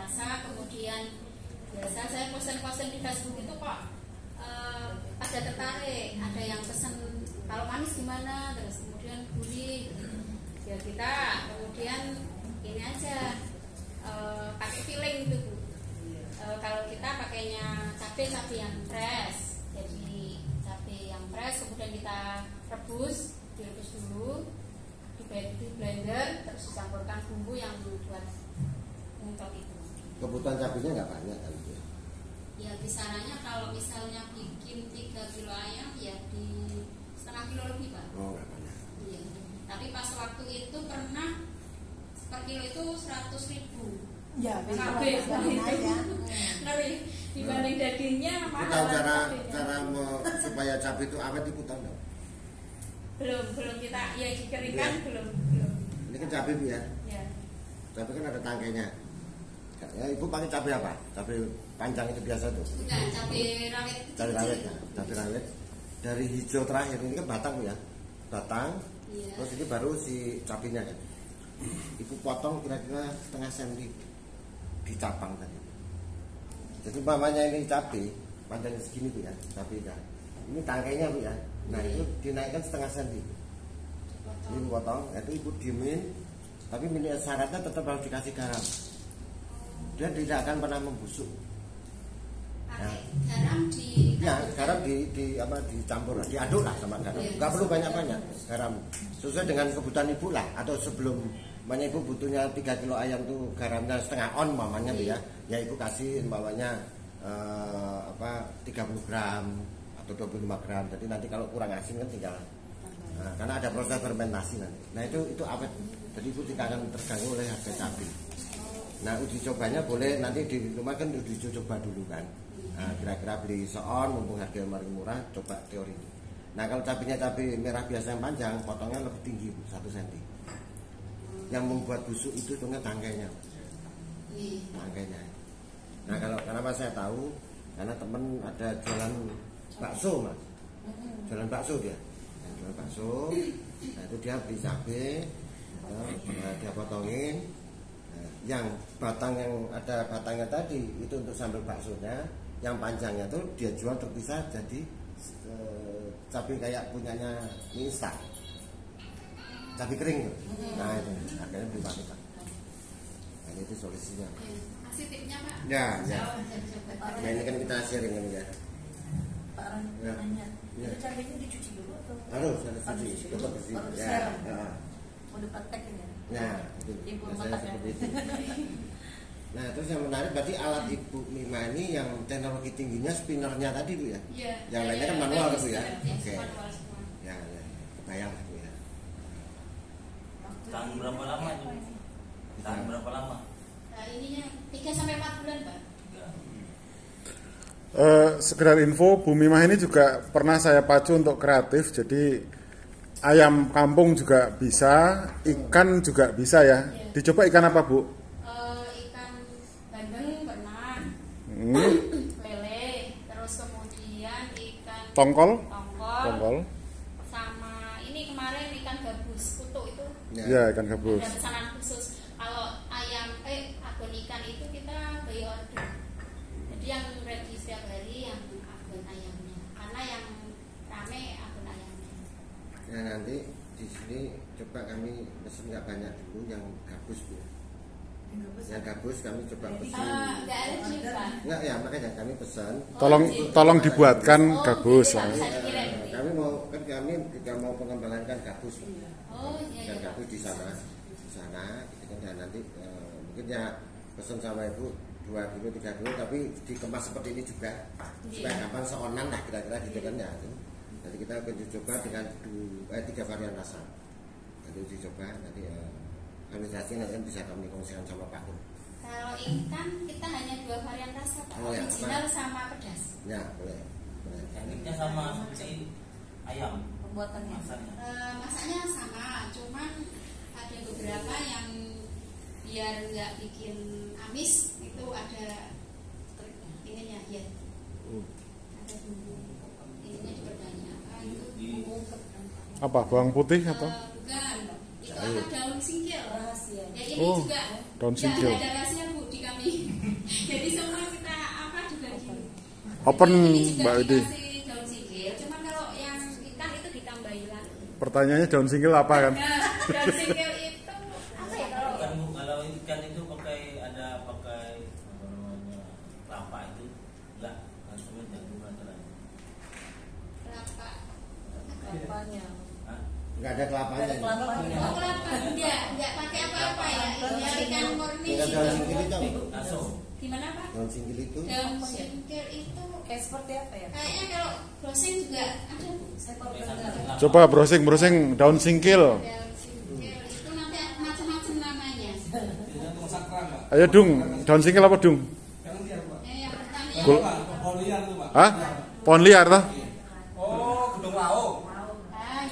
rasa. Kemudian biasa saya posten-posten di Facebook itu kok pada tertarik, ada yang pesan kalau manis gimana, terus kemudian gurih. Ya kita kemudian ini aja pakai feeling gitu Bu. Kalau kita pakainya cabai yang fresh, jadi cabai yang fresh kemudian kita rebus dulu, di blender, terus dicampurkan bumbu yang buat untuk itu. Kebutuhan cabainya nggak banyak kan? Ya kisarannya kalau misalnya bikin 3 kilo ayam ya di setengah kilo lebih Pak. Oh nggak banyak. Iya. Tapi pas waktu itu pernah per kilo itu 100.000. Ya, Ngeri dibanding dagingnya Kita mahal. cara supaya cabai itu awet itu tahu nggak? Belum kita ya dikeringkan Ya. belum. Ini kan cabai Bu ya. Ya. Cabai kan ada tangkainya. Ya, Ibu pakai cabai apa? Cabai panjang itu biasa tuh. Bukan cabai rawit. Cabai rawit ya. Cabai rawit dari hijau terakhir ini kan batang Bu ya. Batang. Iya. Terus ini baru si cabainya kan. Ibu potong kira-kira setengah senti dicapang tadi. Jadi umpamanya ini cabai panjangnya segini Bu ya, cabai kan. Ini tangkainya Bu ya. Nah itu dinaikkan setengah senti. Ini potong, itu Ibu diemin. Tapi syaratnya tetap harus dikasih garam. Dia tidak akan pernah membusuk. Pakai garam di Ya, garam dicampur, diaduk lah sama garam. Nggak perlu banyak-banyak garam. Sesuai dengan kebutuhan Ibu lah. Atau sebelum Ibu butuhnya 3 kilo ayam tuh garamnya setengah on mamanya Bu ya. Ya Ibu kasih mamanya 30 gram atau 25 gram. Jadi nanti kalau kurang asin kan tinggal. Nah, karena ada proses fermentasi nanti. Nah itu awet. Jadi Ibu tidak akan terganggu oleh harga cabai. Nah uji cobanya boleh nanti di rumah kan uji coba dulu kan. Nah kira-kira beli seon mumpung harga murah, coba teori. Nah kalau cabainya cabai merah biasa yang panjang, potongnya lebih tinggi 1 cm. Yang membuat busuk itu cuma tangkainya. Tangkainya. Nah kalau kenapa saya tahu? Karena temen ada jualan bakso Mas. Jualan bakso dia. Nah, jualan bakso. Nah itu dia beli cabai, dia potongin. Yang batang yang ada batangnya tadi itu untuk sambal baksonya, yang panjangnya tuh dia jual terpisah jadi cabai kayak punyanya mie instan, cabai kering tuh. Nah itu harganya beli pakai Pak. Nah itu solusinya. Kasih tipnya Pak. Ya. Nah ini kan kita sharing kan ya. Pak Ron nanya, itu cabainya dicuci dulu atau? Harus cuci, tetap bersih. Ya. Mau dipraktekin ya? Nah, itu Ibu biasanya masak ya? seperti itu. Nah, terus yang menarik berarti alat Ibu Mima ini yang teknologi tingginya spinnernya tadi Bu ya? Iya. Yang lainnya kan manual Bu ya? Oke. Oke. Ya, kebayang Bu ya. Tahan berapa lama itu? Tahan berapa lama? Nah, ininya 3 sampai 4 bulan, Pak. Sekedar info, Bu Mimah ini juga pernah saya pacu untuk kreatif. Jadi ayam kampung juga bisa, ikan juga bisa ya. Dicoba ikan apa Bu? Ikan bandeng pernah, lele, terus kemudian ikan Tongkol, sama ini kemarin ikan gabus kutu itu. ya ikan gabus. Ada pesanan khusus. Kalau ayam akun ikan itu kita by order. Jadi yang ready setiap hari yang akun ayamnya. Karena yang rame akun ayamnya. Nah, nanti di sini coba kami pesen nggak banyak dulu yang gabus Bu. Yang gabus kami coba pesen. Enggak ada Pak. Enggak ya, makanya kami pesan. Tolong dibuatkan gabus. Kami mau kan kami juga mau mengembangkan gabus. Oh iya. Dan gabus di sana gitu kan ya, nanti mungkin ya pesan sama Ibu 2 kilo 3 kilo tapi dikemas seperti ini juga supaya gampang seonan lah kira-kira gitu kan ya. Nanti kita akan coba dengan 3 varian rasa. Nanti uji coba nanti administrasi nanti bisa kami kongsikan sama Pak Kun. Kalau ikan kita hanya 2 varian rasa Pak. Oh, ya, Original sama pedas. Ya boleh. Tekniknya sama seperti ayam. Pembuatannya? Masaknya sama, cuman ada beberapa yang biar nggak bikin amis itu ada ininya ya. Ada bumbu ininya diperbanyak. Itu Apa bawang putih atau? bukan. Itu ada daun singkil. Rahasia. Ya ini Oh, juga. daun singkil. Ada rahasia Bu di kami. Open Ini juga Mbak Widi. dikasih daun singkil, cuman kalau yang ikan itu ditambahin lagi. Pertanyaannya daun singkil apa kan? Nah, daun singkil itu apa ya kalau Kan Bu, kalau ikan itu pakai apa namanya kelapa itu enggak langsung jagung masalahnya. kelapa? Kelapanya. Hah? Nggak ada kelapanya. Ada kelapanya. Oh kelapa, enggak pakai apa-apa ya. Ya ikan murni Tinggal daun singkil itu. itu. Langsung. Gimana Pak? Daun singkil itu. Daun singkil itu Kayak seperti apa ya? kayaknya kalau browsing juga ada. Saya baru dengar. Coba browsing daun singkil. Daun singkil itu nanti macam-macam namanya. Ayo Dung, daun singkil apa Dung? Yang pertama Gul- Polian tuh, Pak. Hah? Pohon liar toh? Oh, gedung lauk.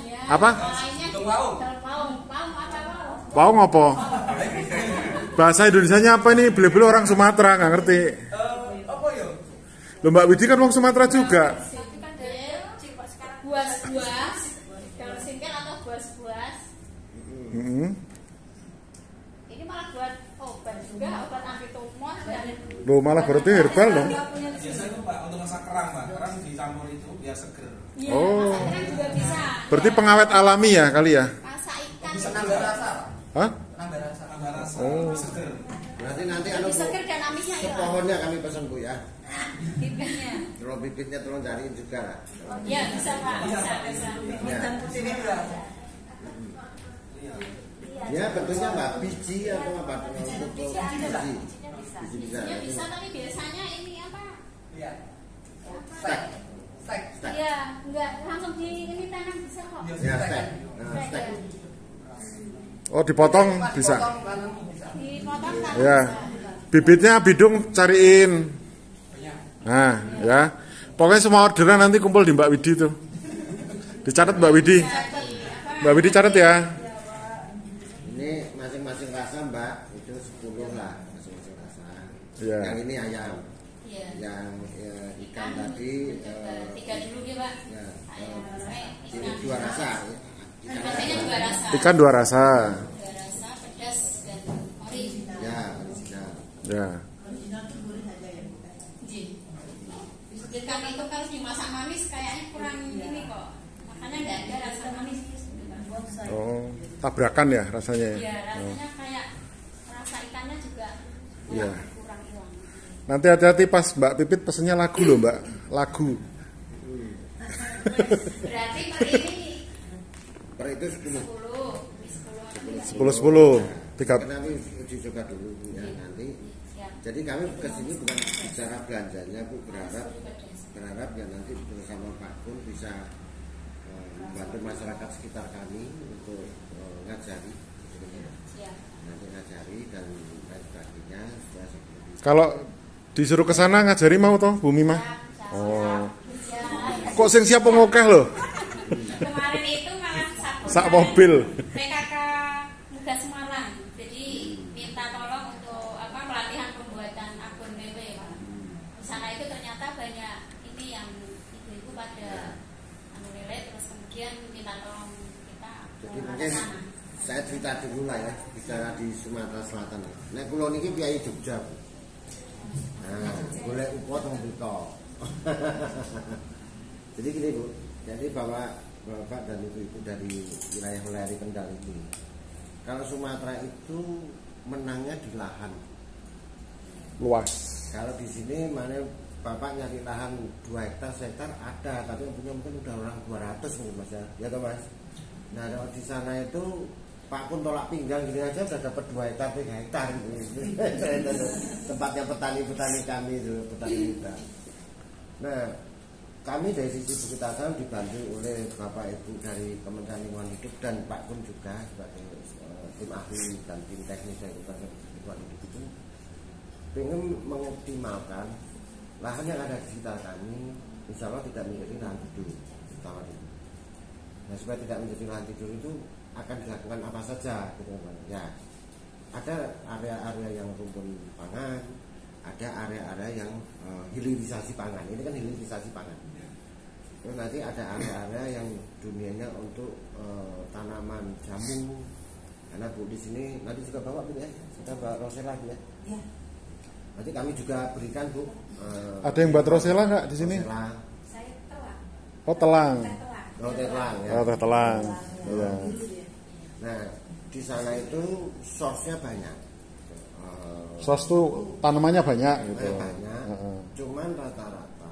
ya. Apa? Lainnya Gedung lauk. paung apa paung? Pau ngopo? Bahasa Indonesianya apa ini? Beli-beli orang Sumatera nggak ngerti. Apa ya? Loh Mbak Widi kan orang Sumatera juga. Buas-buas, daun singkil atau buas-buas. Mm-mm. Ini malah buat obat juga, obat anti tumor dan Loh malah berarti herbal dong. Biasa itu, Pak, untuk masak kerang, Pak. Kerang dicampur itu biar seger. ya, Oh. masak ikan juga bisa. Berarti pengawet alami ya kali ya? Masak ikan Bisa juga. nambah rasa, Pak. Hah? Nambah rasa, Oh. lebih seger. Berarti nanti Lebih seger dan amisnya hilang. sepohonnya kami pesan Bu ya. Bibitnya. Kalau bibitnya tolong cariin juga lah. Ya bisa Pak, bisa. Ya. Ya bentuknya Mbak biji atau apa? Untuk biji. Biji bisa. Ya bisa, tapi biasanya ini apa? Iya. Stek. Stek. Iya, enggak langsung di ini tanam bisa kok. Ya stek. Nah, Stek stek. ya. Oh dipotong bisa. Dipotong kan Ya. bisa. Bibitnya bidung cariin. Nah, ya. Pokoknya semua orderan nanti kumpul di Mbak Widi tuh. Dicatat Mbak Widi. Mbak Widi catat ya. Ini masing-masing rasa Mbak itu 10 lah masing-masing rasa. Ya. Yang ini ayam. Iya. Yang ikan tadi Tiga dulu ya Pak. ya, Ayam, ini ikan. 2 rasa. Rasanya dua rasa. Ikan 2 rasa. Dua rasa, pedas dan ori. Ya, original. Ya. Ji. Ikan itu kalau dimasak manis kayaknya kurang ini kok. Makanya nggak ada rasa manis. Oh, tabrakan ya rasanya ya. Iya, Oh. rasanya kayak rasa ikannya juga Iya. kurang hilang. Nanti hati-hati pas Mbak Pipit pesennya lagu loh Mbak. Lagu. Berarti per ini Per itu 10. 10. 10-10. Tiga. Karena kami uji coba dulu ya nanti. Siap. Jadi kami ke sini bukan bicara belanjanya Bu, berharap ya nanti bersama Pak Kun bisa membantu masyarakat sekitar kami untuk ngajari Siap. nanti ngajari dan lain sebagainya supaya seperti Kalau disuruh ke sana ngajari mau toh Bu Mimah? Oh. Kok sing siap pengokeh loh? Kemarin itu malah Sak mobil. PKK Muda Semarang. Jadi minta tolong untuk pelatihan pembuatan akun WW. Di sana itu ternyata banyak ini yang ibu-ibu pada nilai terus kemudian minta tolong kita jadi mungkin saya cerita dulu lah ya bicara di Sumatera Selatan. Nek kula niki piyai Jogja Bu. Nah, golek upot wong buta. Jadi gini Bu, jadi Bapak dan Ibu-ibu dari wilayah Kendal itu, kalau Sumatera itu menangnya di lahan. Luas. Kalau di sini mana Bapak nyari lahan 2 hektar, 1 hektar ada, tapi yang punya mungkin udah orang 200 mungkin Mas ya toh Mas. Nah kalau di sana itu Pak Kun tolak pinggang gini aja udah dapat 2 hektar, 3 hektar gitu. Tempatnya petani-petani kami itu, petani muda. Nah kami dari sisi Bukit Asam dibantu oleh Bapak Ibu dari Kementerian Lingkungan Hidup dan Pak Kun juga sebagai tim ahli dan tim teknis dari Kementerian Lingkungan Hidup itu ingin mengoptimalkan lahan yang ada di sekitar kami, insya Allah tidak menjadi lahan tidur pertama itu. Nah supaya tidak menjadi lahan tidur itu akan dilakukan apa saja gitu kan? Ya ada area-area yang rumpun pangan, ada area-area yang hilirisasi pangan. Ini kan hilirisasi pangan. Terus nanti ada area-area yang dunianya untuk tanaman jamu. Karena Bu di sini nanti juga bawa Bu ya, kita bawa Rosella ya. Ya. Nanti kami juga berikan Bu. Ada yang buat rosella nggak di sini? Rosella. Saya telang. Oh telang. Oh, telang ya. Oh teh telang. Iya. Nah, di sana itu sosnya banyak. Sos tuh tanamannya banyak gitu. Banyak. Cuman rata-rata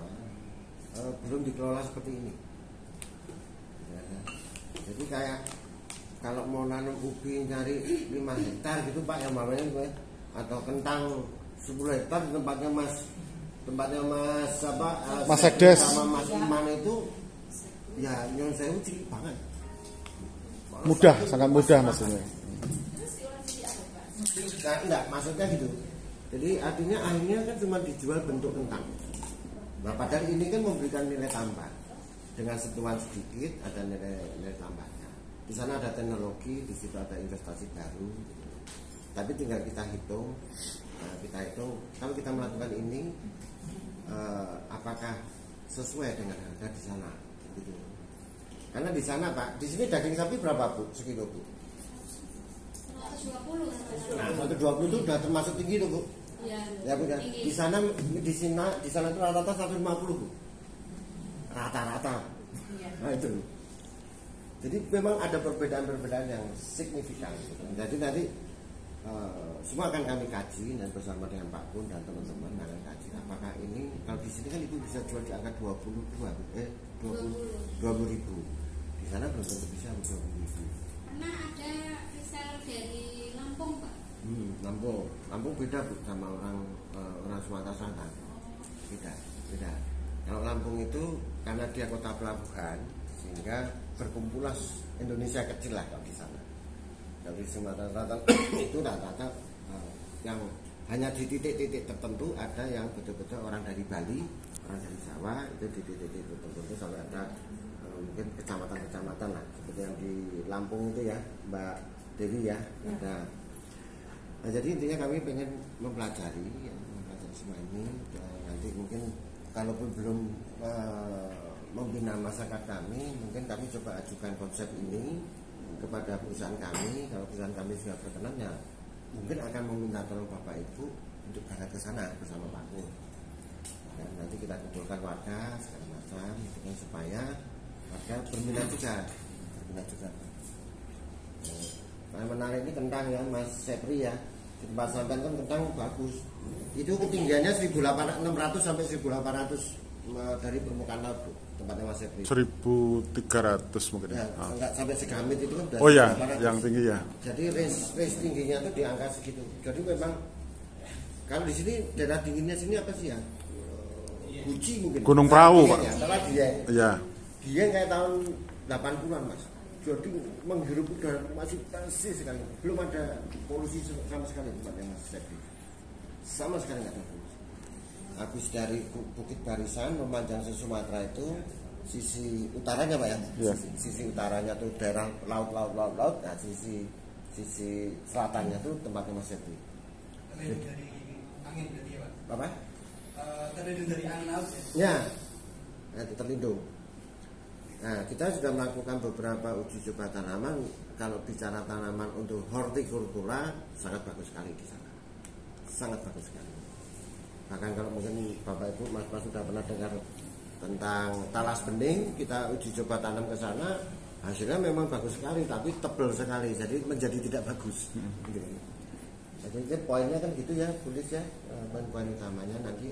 belum dikelola seperti ini. Ya. Jadi kayak kalau mau nanam ubi nyari 5 hektar gitu Pak yang mamanya gue, atau kentang 10 hektar di tempatnya Mas Mas Sekdes sama Mas Iman itu ya nyon sewu cilik banget. mudah, sangat mudah maksudnya. Nah, enggak, maksudnya gitu. Jadi artinya akhirnya kan cuma dijual bentuk kentang. Nah, padahal ini kan memberikan nilai tambah. Dengan sentuhan sedikit ada nilai tambahnya. Di sana ada teknologi, di situ ada investasi baru. Tapi tinggal kita hitung, kalau kita melakukan ini, apakah sesuai dengan harga di sana? Gitu. Karena di sana Pak, di sini daging sapi berapa Bu? Sekilo Bu? 120. Nah, 120 itu udah termasuk tinggi tuh Bu. Iya. Ya Bu ya. Tinggi. Di sana itu rata-rata 150 Bu. Rata-rata. Iya. Nah itu. Jadi memang ada perbedaan-perbedaan yang signifikan. Jadi nanti semua akan kami kaji dan bersama dengan Pak Kun dan teman-teman akan kaji apakah ini kalau di sini kan itu bisa jual di angka 20 ribu. Di sana belum tentu bisa 20 ribu. Karena ada reseller dari Lampung Pak. Lampung beda Bu sama orang Sumatera Selatan. Beda. Kalau Lampung itu karena dia kota pelabuhan sehingga berkumpulah Indonesia kecil lah kalau di sana. Dari Sumatera Selatan itu rata-rata yang hanya di titik-titik tertentu, ada yang betul-betul orang dari Bali, orang dari Jawa itu di titik-titik tertentu sampai ada mungkin kecamatan-kecamatan lah seperti yang di Lampung itu ya Mbak Dewi ya. Ada. Nah, jadi intinya kami pengen mempelajari semua ini dan nanti mungkin kalaupun belum membina masyarakat kami, mungkin kami coba ajukan konsep ini kepada perusahaan kami. Kalau perusahaan kami sudah berkenan ya mungkin akan meminta tolong Bapak Ibu untuk berangkat ke sana bersama Pak Kun. Dan nanti kita kumpulkan warga segala macam dengan supaya warga berminat juga. Nah, menarik ini kentang ya Mas Sepri ya. Di tempat sampean kan kentang bagus. Itu ketinggiannya 1.600 sampai 1.800 dari permukaan laut Bu, tempatnya Mas Sepri. 1.300 mungkin. Ya, enggak sampai segamit itu kan udah. Oh ya, yang tinggi ya. Jadi range tingginya itu di angka segitu. Jadi memang kalau di sini daerah dinginnya sini apa sih ya? Guci mungkin. Gunung Perahu Pak. Ya, setelah dia. Iya. Dia kayak tahun 80-an Mas. Jadi menghirup udara masih bersih sekali. Belum ada polusi sama sekali tempatnya Mas Sepri. Sama sekali nggak ada polusi. Habis dari Bukit Barisan memanjang ke Sumatera itu sisi utaranya Pak ya. Ya. Sisi utaranya tuh daerah laut. Nah sisi selatannya tuh tempatnya Mas Sepri. Terlindung dari angin berarti ya Pak? Apa? Terlindung dari angin laut ya? Ya, nah, itu terlindung. Nah, kita sudah melakukan beberapa uji coba tanaman. Kalau bicara tanaman untuk hortikultura sangat bagus sekali di sana. Sangat bagus sekali. Bahkan kalau mungkin Bapak Ibu Mas sudah pernah dengar tentang talas bening, kita uji coba tanam ke sana, hasilnya memang bagus sekali, tapi tebal sekali, jadi menjadi tidak bagus. Jadi poinnya kan gitu ya, tulis ya, poin utamanya nanti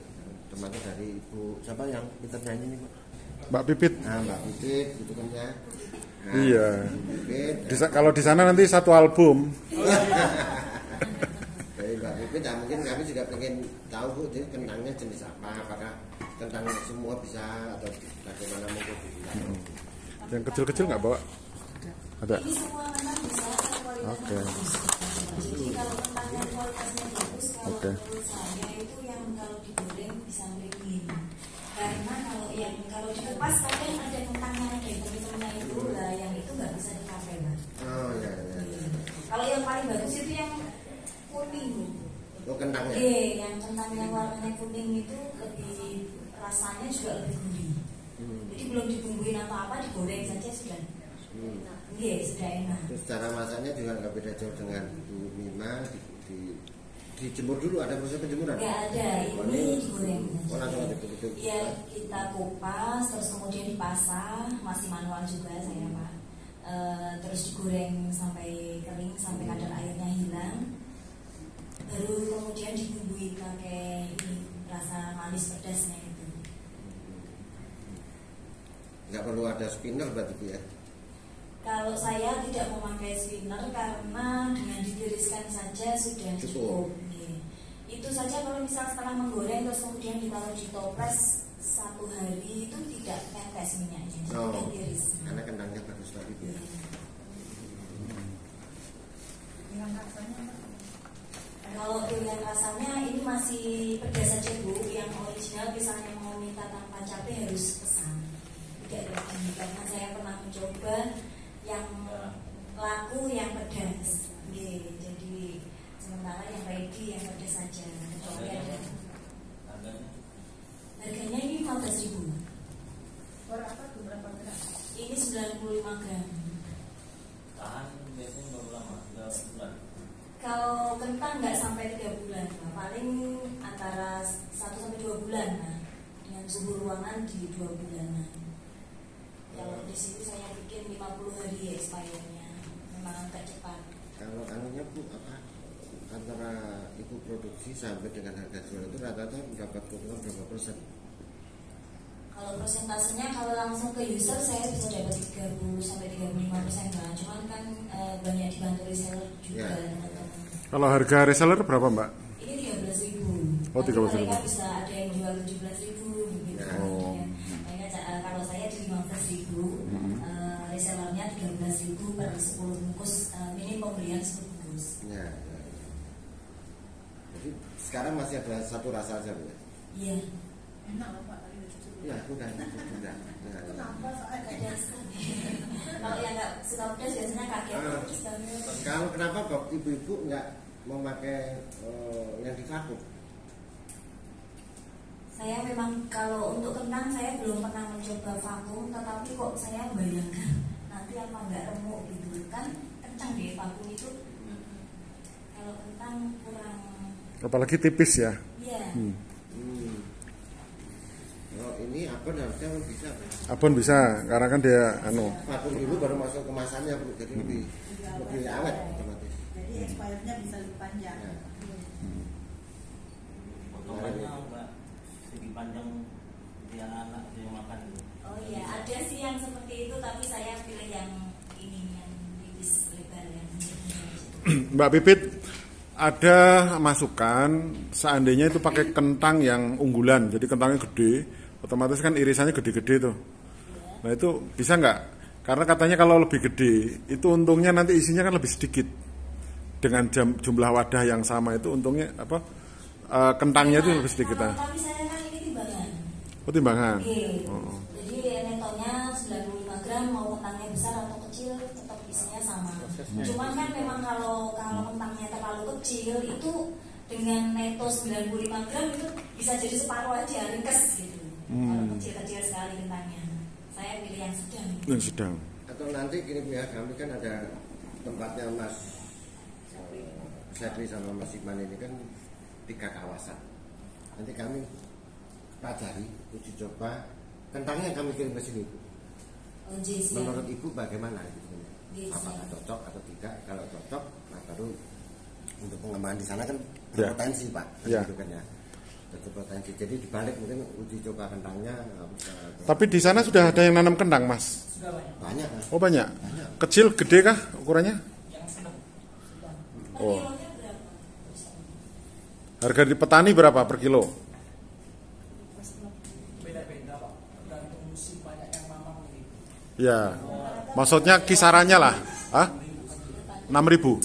temannya dari Ibu siapa yang kita nyanyi nih Pak? Mbak Pipit. Nah, Mbak Pipit gitu kan ya. Nah, Iya. Pipit. Kalau di sana nanti satu album. Dari Mbak Pipit, nah mungkin kami juga pengen tahu Bu, jadi kentangnya jenis apa, apakah kentang semua bisa atau bagaimana mungkin? Yang kecil-kecil nggak bawa? Ada. Ini semua memang bisa kualitasnya Oke. bagus. Jadi kalau kentangnya kualitasnya bagus, kalau Oke. menurut saya itu yang kalau digoreng bisa dingin. Karena kalau dikupas kadang ada kentangnya ada teman-temannya itu lah, yang itu nggak bisa dipakai Mas. Oh ya. Kalau yang paling bagus itu yang kuning. Oh kentangnya. Yang kentang yang warnanya kuning itu lebih rasanya juga lebih gurih. Jadi belum dibumbuin apa-apa, digoreng saja sudah. Sudah enak. Terus cara masaknya juga nggak beda jauh dengan Bu Mima di dijemur dulu, ada proses penjemuran? Nggak ada, ini digoreng. Oh, langsung aja betul-betul. Ya kita kupas, terus kemudian dipasang, masih manual juga saya Pak. Terus digoreng sampai kering, sampai kadar airnya hilang. Baru kemudian dibumbui pakai ini rasa manis pedasnya itu. Nggak perlu ada spinner berarti Bu ya? Kalau saya tidak memakai spinner karena dengan ditiriskan saja sudah cukup. Iya. Itu saja kalau misal setelah menggoreng terus kemudian ditaruh di toples 1 hari itu tidak tetes minyaknya, sudah tiris. Karena kentangnya bagus tadi Bu ya. Kalau pilihan rasanya ini masih pedas saja Bu. Yang original misalnya mau minta tanpa cabai harus pesan. Tidak ada karena saya pernah mencoba yang laku yang pedas. Jadi sementara yang ready yang pedas saja. Harganya ini 15.000. Berapa gram? Ini 95 gram. Tahan biasanya berapa lama? 3 bulan. Kalau kentang nggak sampai 3 bulan, Pak. Paling antara 1 sampai 2 bulan. Nah, dengan suhu ruangan di 2 bulanan. Kalau di sini saya bikin 50 hari expirednya, memang agak cepat. Kalau anunya Bu, apa antara ibu produksi sampai dengan harga jual itu rata-rata dapat keuntungan berapa persen? Kalau persentasenya kalau langsung ke user saya bisa dapat 30 sampai 35% lah. Cuman kan banyak dibantu reseller juga teman-teman. Kalau harga reseller berapa Mbak? Ini 13.000. Oh, 13.000. Mereka bisa ada yang jual 17.000 gitu. Oh. Mereka kalau saya di 15.000, resellernya 13.000 per 10 bungkus. Ini pembelian 10 bungkus. Ya. Jadi sekarang masih ada satu rasa aja Bu ya? Iya. Enak loh Pak. Ya, udah. Kenapa soalnya Pedas. Kalau yang nggak suka pedas biasanya kaget. Pedas banget. Kalau kenapa kok ibu-ibu nggak memakai yang divakum? Saya memang kalau untuk kentang saya belum pernah mencoba vakum, tetapi kok saya bayangkan nanti apa nggak remuk gitu kan kencang deh vakum itu. Kalau kentang kurang. Apalagi tipis ya. Iya. Oh, ini abon harusnya bisa. Abon bisa, karena kan dia Vakum dulu baru masuk kemasannya Bu, jadi lebih awet otomatis. Jadi expirednya bisa lebih panjang. Ya. Potongannya Mbak segi panjang dia anak dia makan itu. Oh iya, ada sih yang seperti itu, tapi saya pilih yang ini yang tipis lebar yang Mbak Pipit, ada masukan seandainya itu pakai kentang yang unggulan, jadi kentangnya gede, otomatis kan irisannya gede-gede tuh. Nah itu bisa nggak? Karena katanya kalau lebih gede, itu untungnya nanti isinya kan lebih sedikit. Dengan jumlah wadah yang sama itu untungnya apa? Kentangnya itu lebih sedikit. Tapi saya kan ini timbangan. Oh timbangan. Oke. Oh. Jadi netonya 95 gram mau kentangnya besar atau kecil tetap isinya sama. Cuman kan memang kalau kentangnya terlalu kecil itu dengan neto 95 gram itu bisa jadi separuh aja ringkes gitu. Kalau kecil-kecil sekali kentangnya. Saya pilih yang sedang. Yang sedang. Atau nanti gini Bu ya, kami kan ada tempatnya Mas Syekli sama Mas Iman ini kan 3 kawasan. Nanti kami pelajari, uji coba kentangnya yang kami kirim ke sini Bu. Oh, siap. Menurut Ibu bagaimana gitu? Yes, Apakah siap. cocok atau tidak? Kalau cocok, nah baru untuk pengembangan di sana kan Ya. berpotensi Pak, Ya. gitu kan ya. Berpotensi. Jadi dibalik mungkin uji coba kentangnya bisa. Tapi di sana sudah ada yang nanam kentang, Mas? Sudah banyak. Banyak Mas. Oh banyak. Kecil, gede kah ukurannya? Yang sedang. Oh. Kilonya berapa? Harga di petani berapa per kilo? Beda-beda Pak. Tergantung musim banyak yang mamang ini. Ya. Maksudnya kisarannya lah. Hah? 6.000.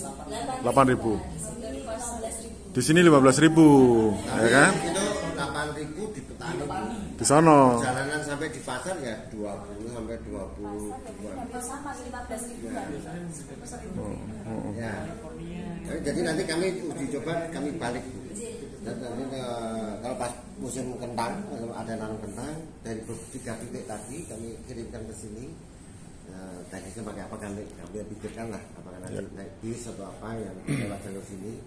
8.000. Di sini 15.000, ya kan? Itu 8.000 di petani. Di sono. Jalanan sampai di pasar ya 20 sampai 22. Sama 15.000 kan. Ya. Jadi nanti kami uji coba kami balik. Dan nanti kalau pas musim kentang, kalau ada nanam kentang dari 3 titik tadi kami kirimkan ke sini. Teknisnya pakai apa kami pikirkan lah, apakah nanti naik bis atau apa yang lewat jalur sini.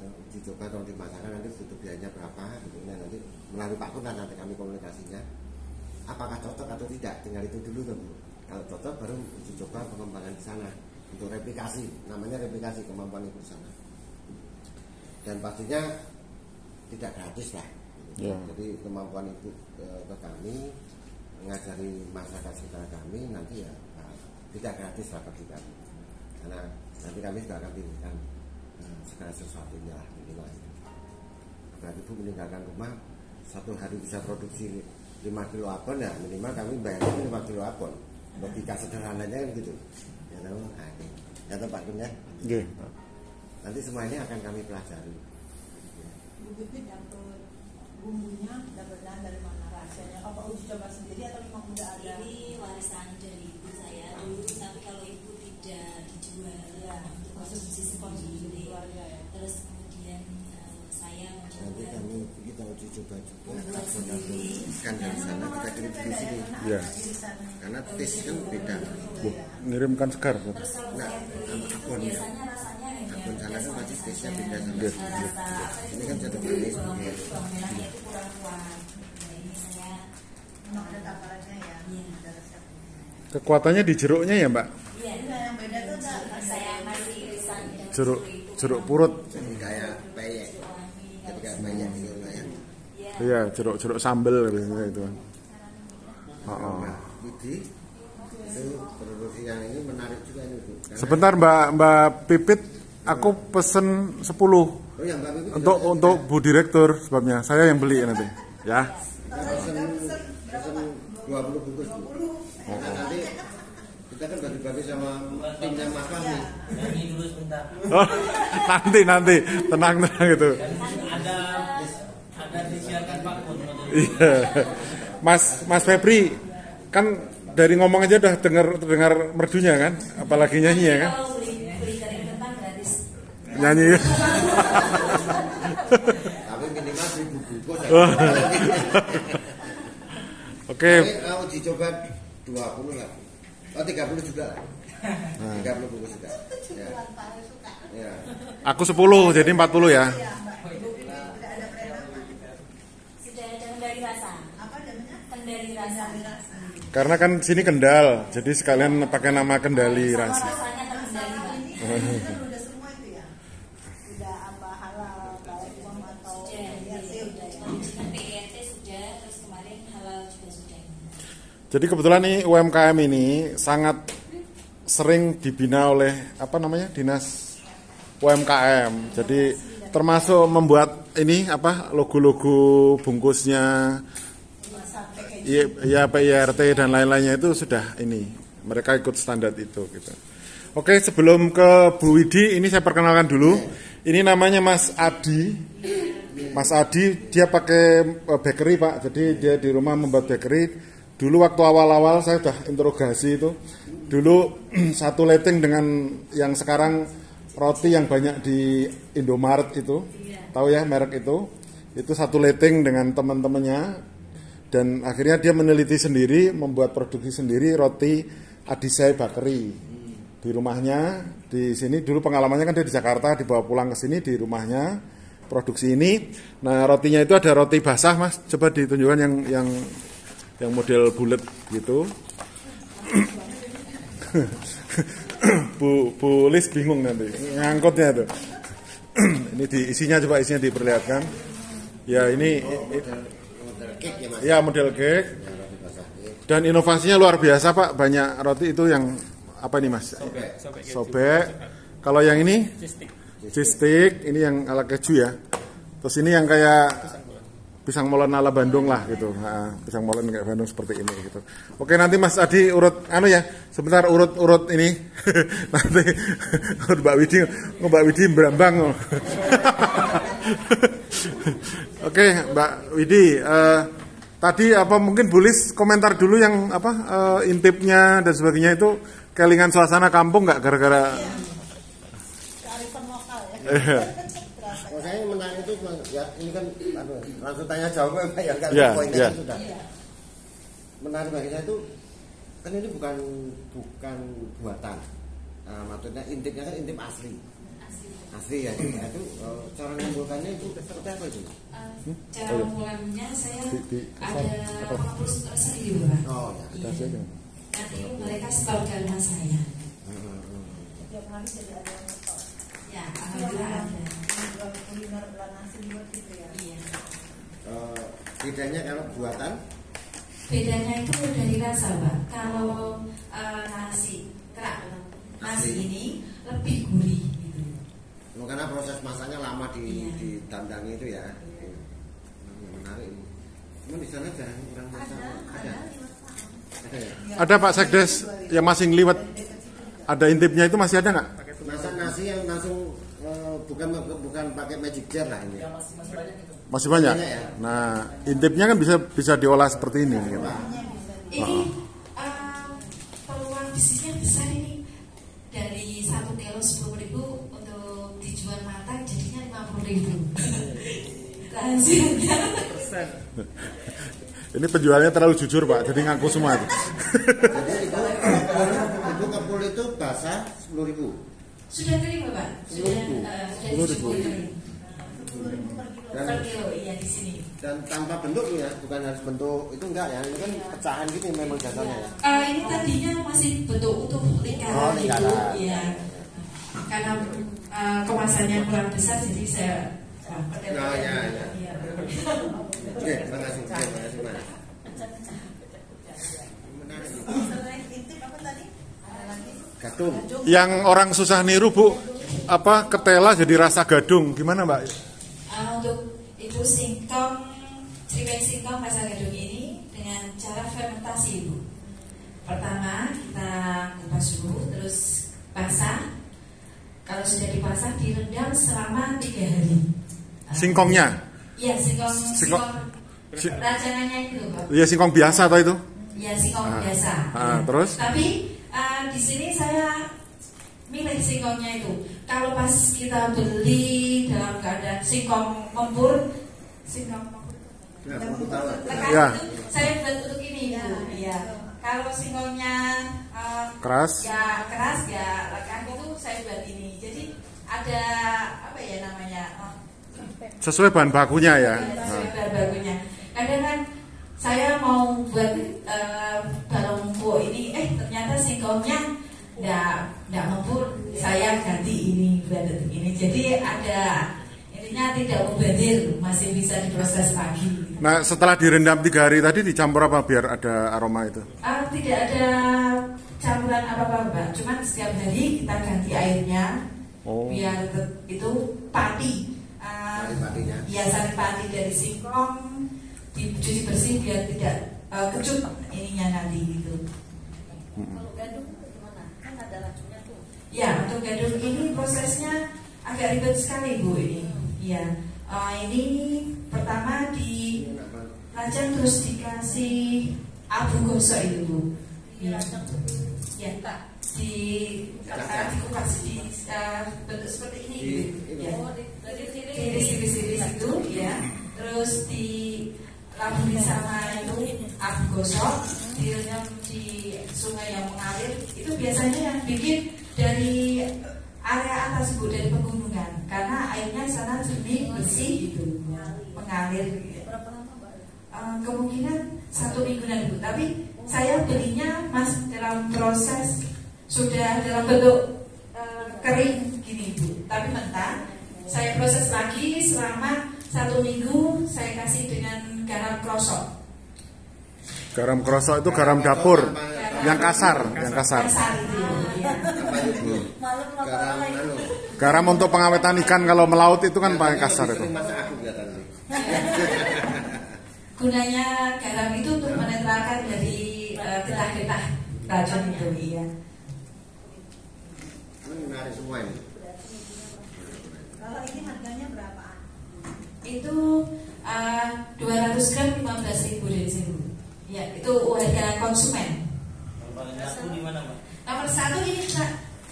uji coba kalau dimasakkan nanti butuh biayanya berapa gitu. Nah, nanti melalui Pak Kun nanti kami komunikasinya apakah cocok atau tidak, tinggal itu dulu kan Bu. Kalau cocok baru uji coba pengembangan di sana untuk replikasi, namanya replikasi kemampuan ibu di sana. Dan pastinya tidak gratis lah. Ya. Jadi kemampuan ibu ke kami mengajari masyarakat sekitar kami nanti ya tidak gratis lah bagi kami. Karena nanti kami juga akan pilihkan segala sesuatunya lah minimal itu. Berarti ibu meninggalkan rumah satu hari bisa produksi 5 kilo abon ya minimal kami bayarnya 5 kilo abon. Logika sederhananya kan gitu. Ya tahu, ya tahu Pak Kun ya. Nggih. Nanti semua ini akan kami pelajari. Bu Pipit dapat bumbunya dapatnya dari mana, rahasianya? Apa uji coba sendiri atau memang udah ada? Ini warisan dari ibu saya dulu, tapi kalau ibu tidak dijual Ya, untuk konsumsi sendiri. keluarga ya. Terus kemudian saya Nanti mencoba kita uji coba juga membuat sendiri. kan dari sana kita kirim di sini. Ya. Karena tes kan beda. Bu, ngirimkan segar. Bu. Terus kalau Nah, saya beli itu abon ya. biasanya rasanya hanya Abon sana kan pasti tesnya beda sama Iya. sini. rasa apa Ini kan satu jenis. bawang merahnya itu kurang kuat. Nah, ini saya Memang ada takarannya ya. Iya. Ada resepnya. Kekuatannya di jeruknya ya Mbak. iya Nah, yang beda tuh saya masih irisan yang Jeruk itu jeruk kan purut. Jadi kayak peyek. jeruk wangi, Jadi kalau kayak peyek gitu lah ya. Iya. Iya, jeruk sambel biasanya itu kan. Oh. Nah, Widi itu produksi yang ini menarik juga ini Bu. Karena- Sebentar Mbak Pipit, aku pesen 10 Oh ya Mbak Bibi untuk Bu Direktur sebabnya. Saya yang beli nanti. Ya. pesen 20 bungkus Bu. Karena nanti kita kan bagi-bagi sama timnya Mas nih. Nyanyi dulu sebentar. Oh, nanti tenang gitu. Dan ada disiarkan Pak Kun. Iya. Mas Febri kan dari ngomong aja udah dengar merdunya kan, apalagi nyanyi ya kan. Kalau beli kering kentang gratis. Nyanyi. Tapi minimal 1000 bungkus. Oh. Oke. Tapi uji coba 20 lah. Oh 30 juga lah. 30 bungkus juga. Ya. Ya. Aku 10 jadi 40 ya. Sudah ada kendali rasa. apa namanya? Kendali rasa. Karena kan sini Kendal, jadi sekalian pakai nama Kendali Sama Rasa. rasanya terkendali Pak. Ini kan udah semua itu ya. Udah apa halal, baik atau Sudah, PRT udah ya. perizinan PRT sudah, terus kemarin halal juga sudah. Jadi kebetulan nih UMKM ini sangat sering dibina oleh apa namanya Dinas UMKM. Jadi termasuk membuat ini apa logo-logo bungkusnya, ya PIRT dan lain-lainnya itu sudah ini mereka ikut standar itu gitu. Oke, sebelum ke Bu Widi ini saya perkenalkan dulu. Ini namanya Mas Adi. Mas Adi dia pakai bakery Pak. Jadi dia di rumah membuat bakery. Dulu waktu awal-awal saya sudah interogasi itu. Dulu satu leteng dengan yang sekarang roti yang banyak di Indomaret itu. Tahu ya merek itu? Itu satu leteng dengan teman-temannya. Dan akhirnya dia meneliti sendiri, membuat produksi sendiri roti Adisai Bakery di rumahnya. Di sini dulu pengalamannya kan dia di Jakarta, dibawa pulang ke sini di rumahnya produksi ini. Nah rotinya itu ada roti basah Mas, coba ditunjukkan yang model bulat gitu. Bu Lis bingung nanti ngangkutnya tuh. Ini isinya diperlihatkan. Ya ini Model cake ya Mas. ya model cake. Ya, roti basah cake. Dan inovasinya luar biasa Pak, banyak roti itu yang apa nih Mas? Sobek. Kalau yang ini cheese stick, ini yang ala keju ya. Terus ini yang kayak pisang molen ala Bandung lah gitu. Nah, pisang molen kayak Bandung seperti ini gitu. Oke, nanti Mas Adi urut ya. Sebentar urut ini. Nanti Mbak Widi berambang. Oke, Mbak Widi, tadi apa mungkin Bulis komentar dulu yang apa intipnya dan sebagainya itu kelingan suasana kampung nggak gara-gara Kearifan lokal ya. Oh, saya menarik itu ya ini kan langsung tanya jawab Pak ya kan Ya, poinnya ya. sudah. Menarik bagi saya itu kan ini bukan buatan. Nah, maksudnya intipnya kan intip asli. Asli ya. Itu cara mengumpulkannya itu seperti apa itu? Cara mengumpulkannya saya ada apa? pengurus tersendiri, Pak. Oh ya. Iya. Nanti mereka setor ke rumah saya. Setiap hari jadi ada yang nyetor. Ya, alhamdulillah ada. Jual kuliner nasi buat gitu ya. Iya. Bedanya kalau buatan? Bedanya itu dari rasa, Pak. Kalau nasi kerak, nasi ini lebih gurih gitu. Karena proses masaknya lama Iya. di tandangi itu ya. Menarik. Cuman di sana jarang orang masak. Ada. Ada ya. Ada Pak Sekdes yang masih ngeliwat. Ada intipnya itu masih ada nggak? Masak nasi yang langsung bukan pakai magic jar lah ini. Masih banyak. Banyak ya? Nah, intipnya kan bisa diolah seperti ini. Gitu. Ini peluang bisnisnya besar ini. Dari 1 kilo 10.000 untuk dijual matang jadinya 50.000. Hasilnya. Ini penjualnya terlalu jujur Pak, jadi ngaku semua. Jadi itu kepul itu basah 10.000. Sudah terima, Pak? Sudah 10.000. per kilo, iya di sini. Dan tanpa bentuk ya, bukan harus bentuk itu enggak ya, ini kan pecahan gitu memang dasarnya ya. Ini tadinya masih bentuk utuh lingkaran gitu, lingkaran. iya. Karena kemasannya kurang besar, jadi saya Iya. Oke, terima kasih. Terima kasih Mas. Menarik. Selain intip apa tadi? Ada lagi? Gadung. Yang orang susah niru Bu, apa ketela jadi rasa gadung, gimana Mbak? Untuk itu singkong, ceripeng singkong rasa gadung ini dengan cara fermentasi Ibu. Pertama kita kupas dulu, terus basah. Kalau sudah dipasang direndam selama 3 hari. Singkongnya? Iya, singkong Si- rajangannya itu, Pak. Iya singkong biasa atau itu? Ya singkong biasa. Terus? Tapi di sini saya milih singkongnya itu. Kalau pas kita beli dalam keadaan singkong mempur, Ya, aku tahu. lekat Ya. itu saya buat untuk ini, Bu. Iya. Kalau singkongnya Keras? ya keras ya lekat itu saya buat ini. Jadi ada apa ya namanya? Sesuai bahan bakunya ya. Sesuai bahan bakunya. Kadang kan saya mau buat balong empuk ini, ternyata singkongnya nggak mempur, saya ganti ini buat ini. Jadi ada intinya tidak mubazir, masih bisa diproses lagi. Nah setelah direndam 3 hari tadi dicampur apa biar ada aroma itu? Tidak ada campuran apa-apa, Mbak. Cuman setiap hari kita ganti airnya, biar itu pati. Pati-patinya. Ya sari pati dari singkong dicuci bersih biar tidak kecut ininya nanti gitu. Kalau gadung gimana? Kan ada racunnya tuh. Ya untuk gadung ini prosesnya agak ribet sekali Bu ini. Ya ini pertama di rajang terus dikasih abu gosok itu Bu. Ya, ya dikupas di bentuk seperti ini gitu. Ya. Tiris-tiris itu ya, terus dilaburi sama itu abu gosok, direndam di sungai yang mengalir. Itu biasanya yang bikin dari area atas Bu, dari pegunungan, karena airnya sana jernih bersih gitu, mengalir. Kemungkinan 1 mingguan Bu, tapi saya belinya Mas dalam proses sudah dalam bentuk kering gini Bu, tapi mentah. Saya proses lagi selama 1 minggu, saya kasih dengan garam krosok. Garam krosok itu garam dapur, yang kasar, Kasar itu ya. Garam anu. Garam untuk pengawetan ikan kalau melaut itu kan pakai kasar itu. Masak aku kelihatannya. Gunanya garam itu untuk menetralkan dari getah-getah racun itu iya. Ini menarik semua ini. Kalau ini harganya berapaan? Itu 200 gram 15.000 dari sini. Ya, itu harga konsumen. Yang paling laku di mana, Mbak? Nomor 1 ini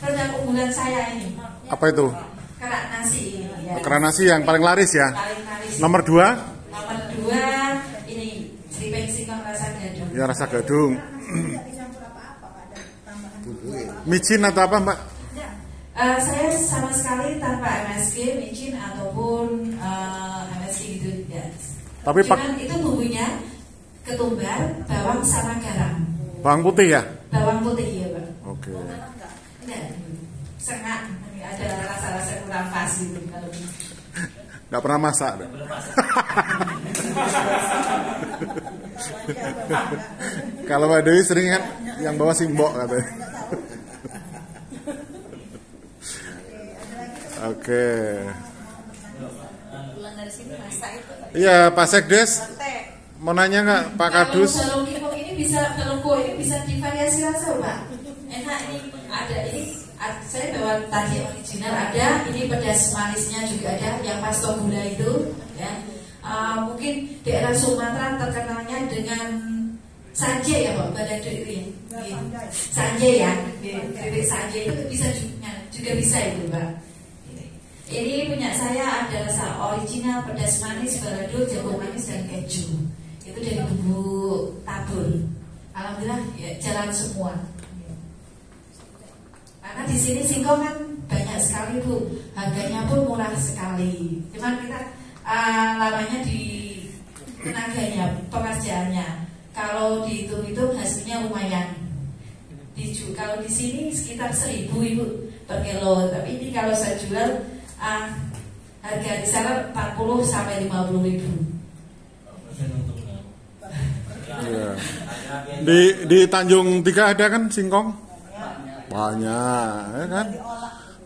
produk unggulan saya ini. Apa itu? Kerak nasi ini ya. Kerak nasi yang paling laris ya. Paling laris. Nomor 2? Nomor 2 ini ceripeng singkong rasa gadung. Ya rasa gadung. Tidak dicampur apa-apa, Pak, ada tambahan Bumbuin. Micin atau apa Mbak? Saya sama sekali tanpa MSG, micin ataupun MSG gitu ya. Tapi cuman itu bumbunya ketumbar, bawang sama garam. bawang putih ya? Bawang putih ya Pak. Oke. Enggak, sengat. Ada rasa-rasa kurang pas gitu kalau Nggak pernah masak. Deh. Kalau Mbak Dewi sering kan yang bawa simbok katanya. Oke. Pulang dari sini masak itu. Iya, Pak Sekdes. Mau nanya nggak Pak Kadus? Kalau balung ini bisa balungko ini bisa divariasi rasa Pak. Enak ini ada ini saya bawa tadi original ada, ini pedas manisnya juga ada, yang pasto gula itu ya. Mungkin daerah Sumatera terkenalnya dengan sanje ya Pak, balado itu ya. Sanje ya, bebek sanje itu bisa juga bisa itu Pak. Ini punya saya ada rasa original pedas manis, balado, jagung manis dan keju. Itu dari bumbu tabur. Alhamdulillah ya, jalan semua. Karena di sini singkong kan banyak sekali Bu, harganya pun murah sekali. Cuman kita lamanya di tenaganya, pekerjaannya. Kalau dihitung-hitung hasilnya lumayan. Kalau di sini sekitar 1.000 Ibu per kilo. Tapi ini kalau saya jual harga di sana 40 sampai 50 ribu. Ya. Di Tanjung Tiga ada kan singkong? Banyak, ya kan?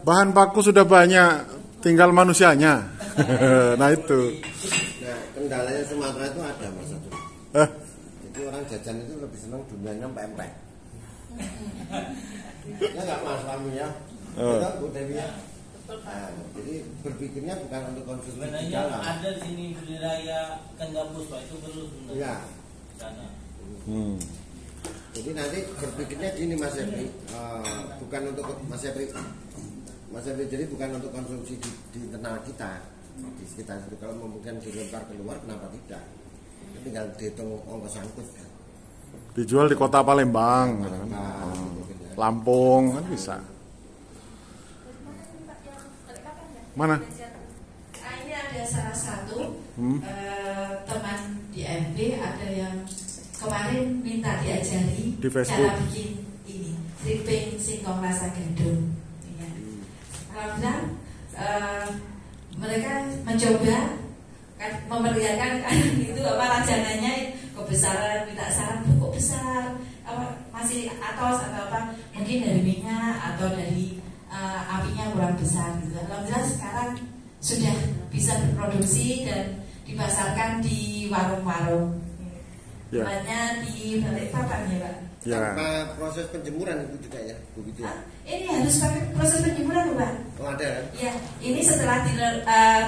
Bahan baku sudah banyak, tinggal manusianya. Nah itu. Nah, kendalanya Sumatera itu ada Mas Satu. Jadi orang jajan itu lebih senang dunianya pempek. Ya nggak Mas Fahmi ya? Betul Bu Dewi ya? Nah, jadi berpikirnya bukan untuk konsumsi di Sebenarnya dalam. ada di sini budidaya ikan gabus Pak, itu perlu sebenarnya. Ya. Sana. Jadi nanti berpikirnya gini Mas Epri, bukan untuk Mas Epri, jadi bukan untuk konsumsi di internal kita, di sekitar itu. Kalau mungkin dilempar keluar, kenapa tidak? Tinggal dihitung ongkos angkut. Dijual di kota Palembang, kan? Lampung kan bisa. Mana? Ini ada salah satu teman di MB ada yang kemarin minta diajari di Facebook. cara bikin ini stripping singkong rasa gandum. Ya. Alhamdulillah mereka mencoba kan memperlihatkan itu apa rancangannya kebesaran, minta saran kok besar apa masih atos atau apa mungkin dari minyak atau dari apinya kurang besar gitu. Alhamdulillah sekarang sudah bisa berproduksi dan dipasarkan di warung-warung. Ya. Banyak di balik papan ya Pak. Ya. Tanpa proses penjemuran itu juga ya, begitu ya? Ini harus pakai proses penjemuran Pak. Oh ada kan? Ya, ini setelah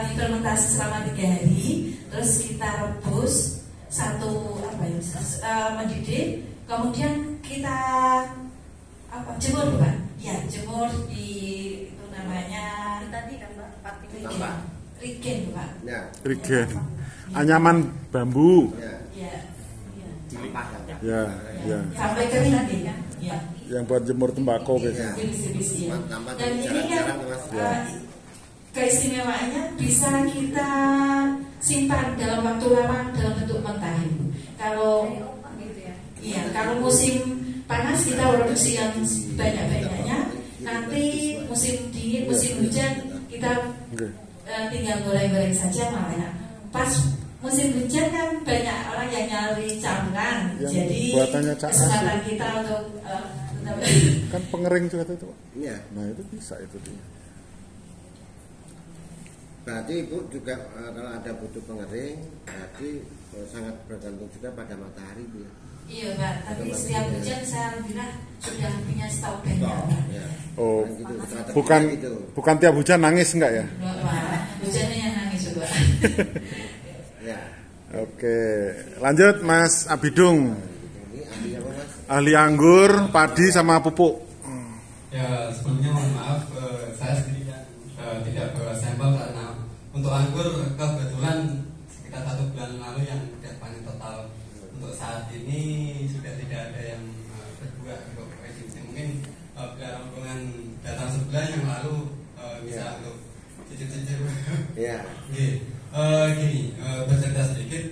difermentasi selama 3 hari, terus kita rebus mendidih, kemudian kita jemur Pak. Ya, jemur di itu namanya Tadi kan Pak, rigen Pak. Ya. Rigen. Anyaman bambu. Ya. Ya. Sampah kan? Ya, ya. Sampai kering nanti kan. Ya. Yang buat jemur tembakau biasanya. Bisi-bisi ya. Tambah Dan ini kan jarang-jarang, Mas. keistimewaannya bisa kita simpan dalam waktu lama dalam bentuk mentah Ibu. Kalau gitu ya. iya, kalau musim panas kita produksi yang banyak-banyaknya. Nanti musim dingin, musim hujan kita tinggal goreng-goreng saja malah. Pas musim hujan kan banyak orang yang nyari campuran, jadi kesempatan kita untuk kan pengering juga itu. Iya. Nah itu bisa itu dia. Berarti Ibu juga kalau ada butuh pengering, berarti sangat bergantung juga pada matahari Bu ya. Iya Pak, tapi setiap hujan saya alhamdulillah sudah punya stok banyak Pak. Ya. Oh, Gitu, strategi bukan gitu. bukan tiap hujan nangis enggak ya? Enggak Pak, hujannya yang nangis juga. Ya. Oke, lanjut Mas Abidung. Ini ahli apa Mas? Ahli anggur, padi sama pupuk. Ya sebelumnya mohon maaf saya sendiri tidak bawa sampel karena untuk anggur kebetulan sekitar 1 bulan lalu yang sudah panen total. Untuk saat ini sudah tidak ada yang berbuah untuk produksi. Mungkin hubungan datang sebulan yang lalu bisa untuk cicip-cicip. Iya. Gini, bercerita sedikit.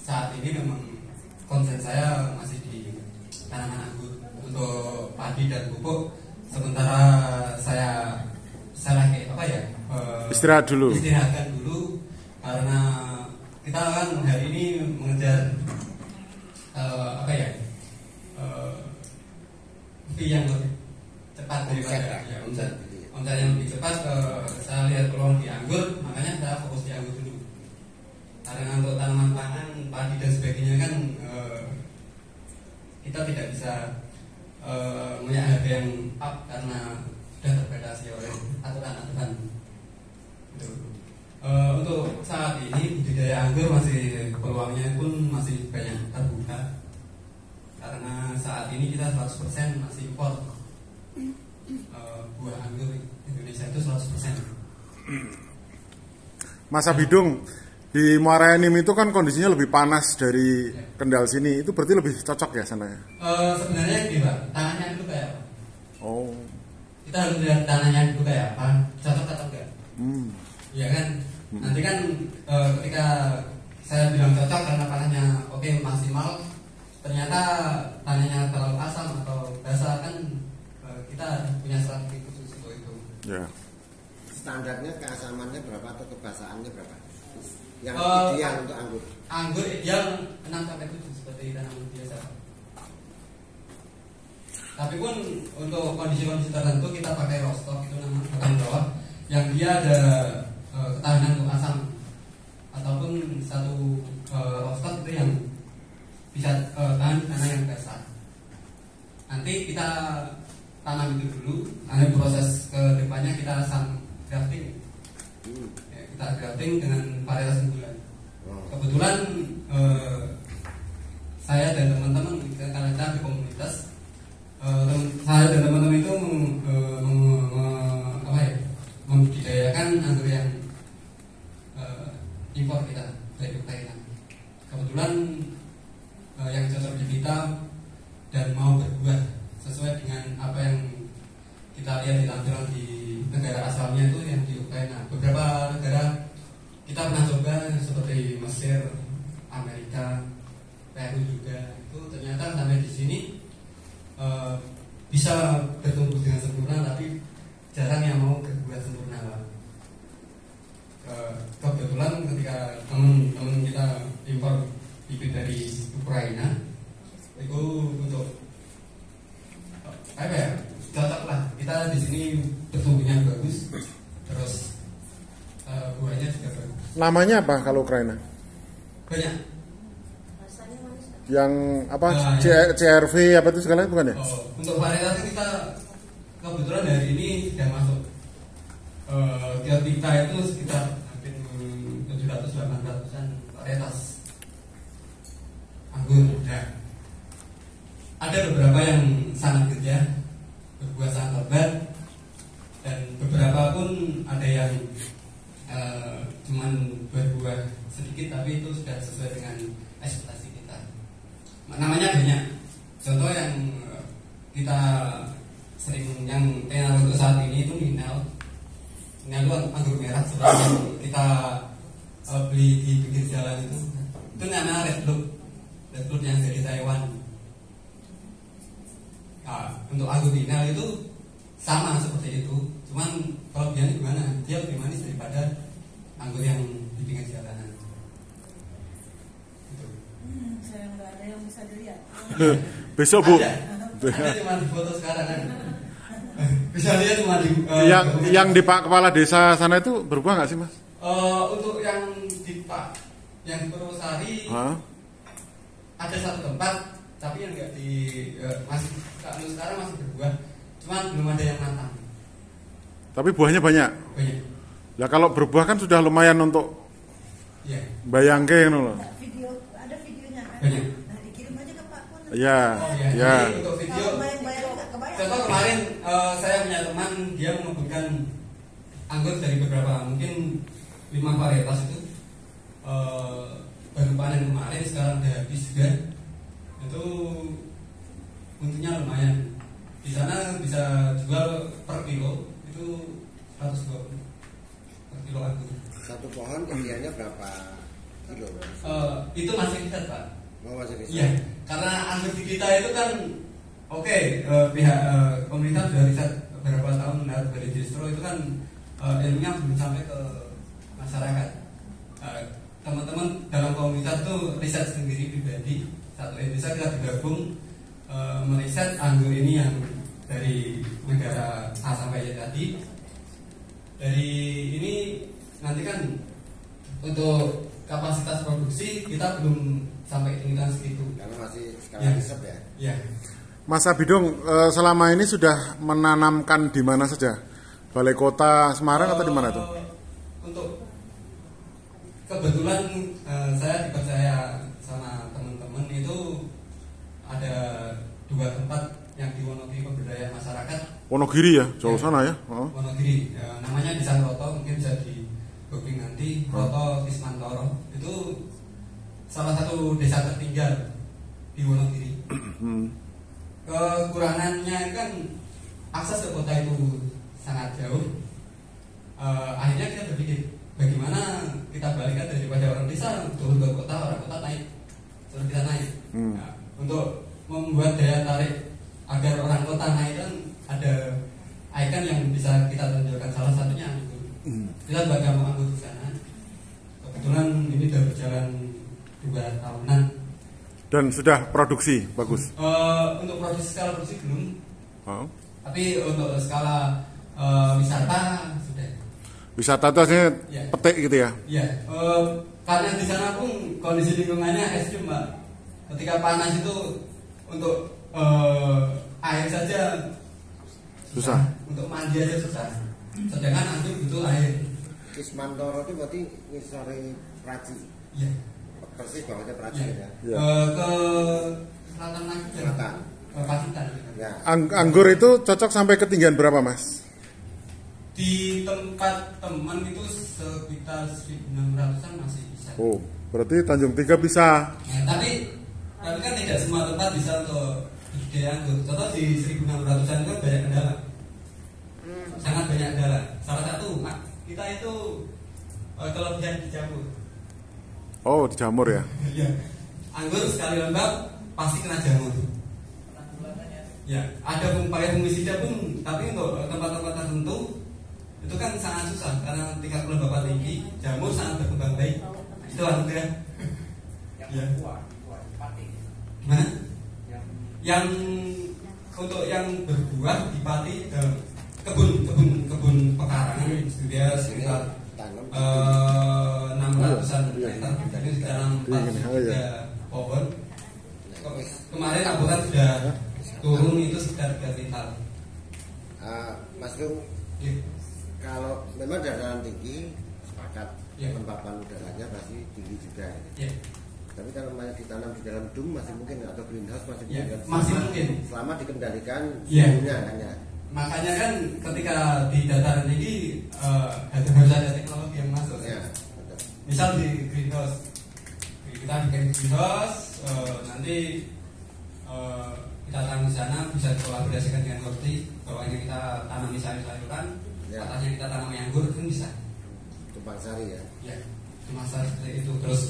Saat ini memang konsen saya masih di tanaman anggur untuk padi dan pupuk. Sementara saya lagi istirahatkan dulu karena kita kan hari ini mengejar fee yang lebih cepat daripada omset yang lebih cepat. Saya lihat peluang di anggur, makanya saya fokus di anggur dulu. Karena untuk tanaman pangan, padi dan sebagainya kan kita tidak bisa punya harga yang up karena sudah terbatasi oleh aturan-aturan. Untuk saat ini budidaya anggur masih peluangnya pun masih banyak terbuka karena saat ini kita 100% masih impor buah anggur Indonesia itu 100%. Masa Bidung di Muara Enim itu kan kondisinya lebih panas dari Kendal sini, itu berarti lebih cocok ya sana ya? Sebenarnya gini Pak, tanahnya dulu kayak apa? Oh. Kita harus lihat tanahnya dulu kayak apa, cocok atau enggak? Iya kan? Nanti kan ketika saya bilang cocok karena tanahnya oke maksimal, ternyata tanahnya terlalu asam atau basah kan kita punya strategi khusus untuk itu. Ya. Standarnya keasamannya berapa atau kebasahannya berapa? Yang ideal untuk anggur? Anggur ideal 6-7 seperti tanaman biasa. Tapi pun untuk kondisi-kondisi tertentu kita pakai rostock itu namanya bagian bawah yang dia ada ketahanan untuk asam ataupun satu rostock itu yang bisa tahan tanah yang basah. Nanti kita tanam itu dulu, nanti proses ke depannya kita grafting. Kita grafting dengan varietas unggulan. Kebetulan saya dan teman-teman karena kita di komunitas, saya dan teman-teman itu membudidayakan anggur yang impor kita dari Ukraina. Kebetulan yang cocok di kita dan mau berbuah sesuai dengan apa yang kita lihat di tampilan di negara asalnya itu yang di Ukraina. Beberapa negara kita pernah coba seperti Mesir, Amerika, Peru juga. Itu ternyata sampai di sini bisa bertumbuh dengan sempurna, tapi jarang yang mau berbuah sempurna. Kebetulan ketika teman-teman kita impor bibit dari Ukraina, itu untuk cocok lah. Kita di sini bertumbuhnya bagus, terus buahnya juga bagus. Namanya apa kalau Ukraina? Banyak. Yang apa? CRV apa itu segala bukan ya? Untuk varietas kita kebetulan hari ini sudah masuk. Tiap kita itu sekitar hampir 700-800an varietas anggur. Nah, ada beberapa yang sangat gede, berbuah sangat lebat, dan beberapa pun ada yang cuman berbuah sedikit, tapi itu sudah sesuai dengan ekspektasi kita. Namanya banyak. Contoh yang kita sering yang tenar untuk saat ini itu Ninel. Ninel itu anggur merah seperti yang kita beli di pinggir jalan itu. Itu namanya Red Blood yang dari Taiwan. Nah, untuk anggur Ninel itu sama seperti itu. Cuman kalau dia gimana? Dia lebih manis daripada anggur yang di pinggir jalanan. Gitu. Saya nggak ada yang bisa dilihat. Besok Bu. Ada cuma di foto sekarang kan. Bisa lihat cuma di yang di Pak Kepala Desa sana itu berbuah nggak sih Mas? Untuk yang di Pak yang di Purwosari ada satu tempat, tapi yang nggak di masih sekarang masih berbuah, cuman belum ada yang matang. Tapi buahnya banyak. Banyak. Ya kalau berbuah kan sudah lumayan untuk bayangke loh. Ada videonya kan? Banyak. Nah, dikirim aja ke Pak Pun. Iya. Ya. Jadi untuk video. Kalau bayang-bayang nggak kebayang. Contoh kemarin saya punya teman, dia mengebutkan anggur dari beberapa, mungkin 5 varietas itu baru panen kemarin, sekarang udah habis juga. Itu untungnya lumayan. kilo. Itu masih riset Pak. Mau masih riset? Iya, karena anggur di kita itu kan oke, pihak pemerintah sudah riset beberapa tahun dari distro itu kan ilmunya belum sampai ke masyarakat. Teman-teman dalam komunitas tuh riset sendiri pribadi, satu Indonesia kita bergabung meriset anggur ini yang dari negara A sampai Y tadi. Dari ini nanti kan untuk kapasitas produksi kita belum sampai hitungan segitu. Karena masih skala Ya. riset ya. Ya. Mas Abidong selama ini sudah menanamkan di mana saja? Balai Kota Semarang atau di mana tuh? Untuk kebetulan saya dipercaya sama teman-teman itu ada 2 tempat yang di Wonogiri pemberdayaan masyarakat. Wonogiri ya, jauh sana ya. Oh. Wonogiri, namanya di San Roto, mungkin bisa di googling nanti. Roto Kismantoro itu salah satu desa tertinggal di Wonogiri. Kekurangannya kan akses ke kota itu sangat jauh. Akhirnya kita berpikir bagaimana kita balikkan daripada orang desa turun ke kota, orang kota naik, turun kita naik. Nah, untuk membuat daya tarik agar orang kota naik kan ada ikon yang bisa kita tunjukkan, salah satunya itu. Kita buat gampang anggur di sana. Kebetulan ini sudah berjalan 2 tahunan. Dan sudah produksi bagus. Untuk skala produksi belum. Oh. Tapi untuk skala wisata sudah. Wisata itu artinya Ya. petik gitu ya. Iya. Karena di sana pun kondisi lingkungannya ekstrim, Mbak. Ketika panas itu untuk air saja Susah. Untuk mandi aja susah. Sedangkan anggur butuh air. Kismantoro itu berarti ngisore Praji. Iya. Persis bawahnya Praji Iya. ya. Ya. Ke selatan lagi. Selatan. Ke Pacitan. Ya. Anggur itu cocok sampai ketinggian berapa Mas? Di tempat teman itu sekitar 1.600-an masih bisa. Oh, berarti Tanjung Tiga bisa. Nah, tapi kan tidak semua tempat bisa untuk budidaya anggur. Contoh di 1.600-an itu banyak kendala. Sangat banyak kendala. Salah satu, kita itu kelebihan dijamur. Oh, dijamur ya. Iya. Anggur sekali lembab pasti kena jamur. Ya, ada pakai fungisida pun, tapi untuk tempat-tempat tertentu itu kan sangat susah karena tingkat kelembapan tinggi, jamur sangat berkembang baik. Itu anggur ya. Ya. Gimana? Yang untuk yang berbuah di Pati kebun pekarangan dia sekitar Tanam 600-an meter, jadi sekitar 43 pohon. Kemarin abutan sudah turun itu sekitar 3 kintal. Mas Dung, Ya. kalau memang dataran tinggi sepakat Ya. kelembapan udaranya pasti tinggi juga. Ya. Tapi kalau mau ditanam di dalam dum masih mungkin atau greenhouse masih Ya, mungkin. masih mungkin. Selama dikendalikan Ya. suhunya kan ya. Makanya kan ketika di dataran tinggi harus ada teknologi yang masuk. Ya, betul. Misal di greenhouse, kita bikin greenhouse, nanti kita tanam di sana bisa dikolaborasikan dengan horti, bawahnya kita tanami sayur-sayuran, Ya. atasnya kita tanam anggur, kan bisa. Tumpang sari ya. Ya, cuma seperti itu. Terus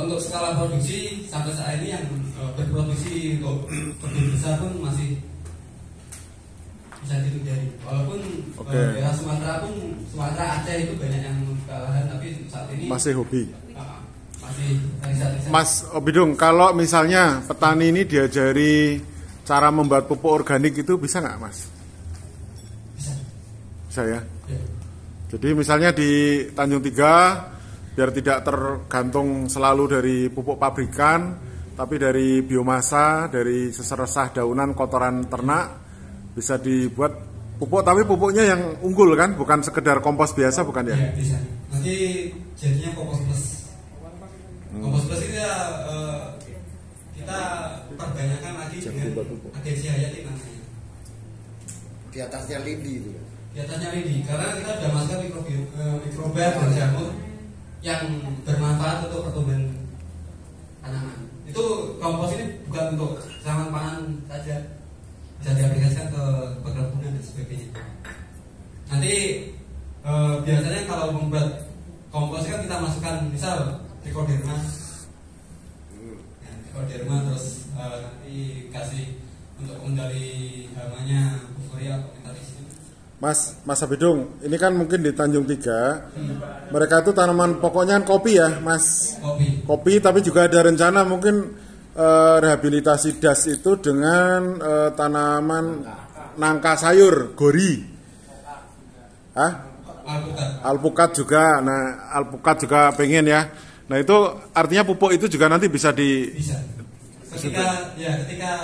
untuk skala produksi sampai saat ini yang berproduksi untuk kebun besar pun masih bisa dihindari. Walaupun daerah Sumatera pun, Sumatera Aceh itu banyak yang kalahan, tapi saat ini Masih hobi. masih riset-riset. Mas Obidung, kalau misalnya petani ini diajari cara membuat pupuk organik itu bisa nggak Mas? Bisa. Bisa ya. Ya. Jadi misalnya di Tanjung Tiga biar tidak tergantung selalu dari pupuk pabrikan, tapi dari biomasa, dari seresah daunan kotoran ternak bisa dibuat pupuk, tapi pupuknya yang unggul kan, bukan sekedar kompos biasa bukan ya? Ya, bisa. Nanti jadinya kompos plus. Kompos plus itu ya kita perbanyakkan lagi dengan agensi hayati namanya. Di atasnya lidi itu. Di atasnya lidi, karena kita sudah masukkan mikroba dan jamur yang bermanfaat untuk pertumbuhan tanaman. Itu kompos ini bukan untuk zaman pangan saja, bisa diaplikasikan ke perkebunan dan sebagainya. Nanti biasanya kalau membuat kompos kan kita masukkan misal trichoderma, ya, trichoderma terus nanti kasih untuk mengendali hamanya euforia komentaris. Mas Abidung, ini kan mungkin di Tanjung 3 mereka itu tanaman pokoknya kan kopi ya Mas, kopi tapi juga ada rencana mungkin rehabilitasi das itu dengan tanaman nangka sayur gori, alpukat juga. Nah alpukat juga pengen ya. Nah itu artinya pupuk itu juga nanti bisa bisa ketika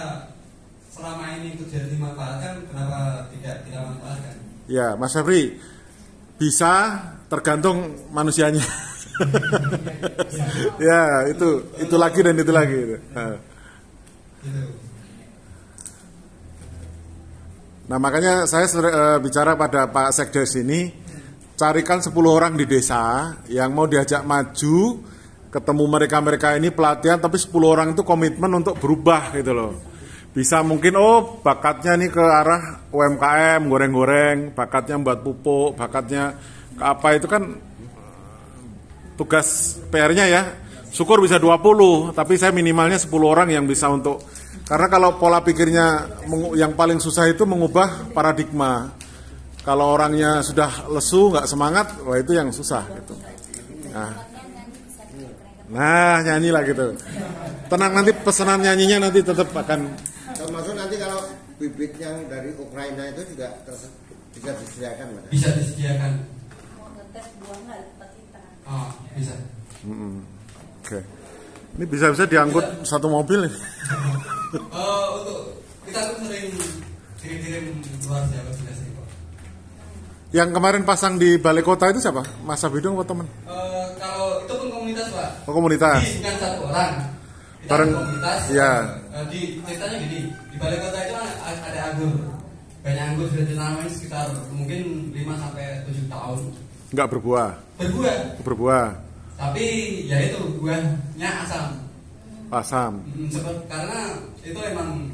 selama ini itu jadi dimanfaatkan, kenapa tidak manfaatkan? Ya, Mas Febri, bisa tergantung manusianya. Ya, itu lagi dan itu lagi. Nah, makanya saya bicara pada Pak Sekdes ini, carikan 10 orang di desa yang mau diajak maju, ketemu mereka ini pelatihan, tapi 10 orang itu komitmen untuk berubah gitu loh. Bisa mungkin bakatnya nih ke arah UMKM, goreng-goreng, bakatnya buat pupuk, bakatnya ke apa, itu kan tugas PR-nya ya. Syukur bisa 20, tapi saya minimalnya 10 orang yang bisa untuk, karena kalau pola pikirnya yang paling susah itu mengubah paradigma. Kalau orangnya sudah lesu, nggak semangat, wah itu yang susah gitu. Nah nyanyilah gitu. Tenang, nanti pesanan nyanyinya nanti tetap akan. Termasuk nanti kalau bibit yang dari Ukraina itu juga bisa disediakan, Mas? Bisa disediakan. Mau ngetes buah nggak tempat kita? Oh, bisa. Oke. Ini bisa diangkut satu mobil nih. Untuk kita tuh sering kirim luar Jawa juga sih, Pak. Yang kemarin pasang di balai kota itu siapa? Mas Abidung atau teman? Kalau itu pun komunitas, Pak. Oh, komunitas. Bukan satu orang. Kita Bareng komunitas. ya. Di ceritanya gini, di balai kota itu ada anggur. Banyak anggur sudah ditanam sekitar mungkin 5-7 tahun. Enggak berbuah. Berbuah. Tapi ya itu buahnya asam. Karena itu emang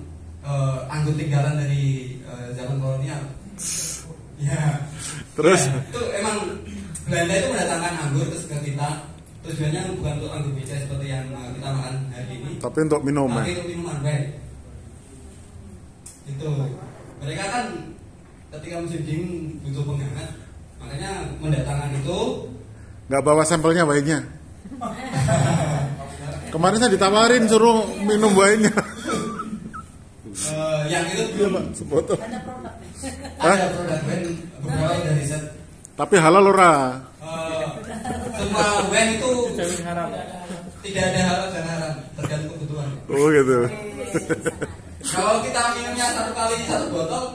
anggur tinggalan dari zaman kolonial. Ya. Terus ya, itu emang Belanda itu mendatangkan anggur ke kita. Tujuannya bukan untuk anggur beda seperti yang kita makan hari ini. Tapi untuk minuman. Tapi untuk minuman, baik. Itu mereka kan ketika musim dingin butuh penghangat, makanya mendatangkan itu. Nggak bawa sampelnya wainnya. Kemarin saya ditawarin suruh minum wainnya. Yang itu belum Pak, sebotol. Ada produk wain beberapa yang dari set. Tapi halal ora. Semua wain itu tidak ada halal dan haram, tergantung kebutuhan. Oh gitu. Kalau kita minumnya 1 kali 1 botol,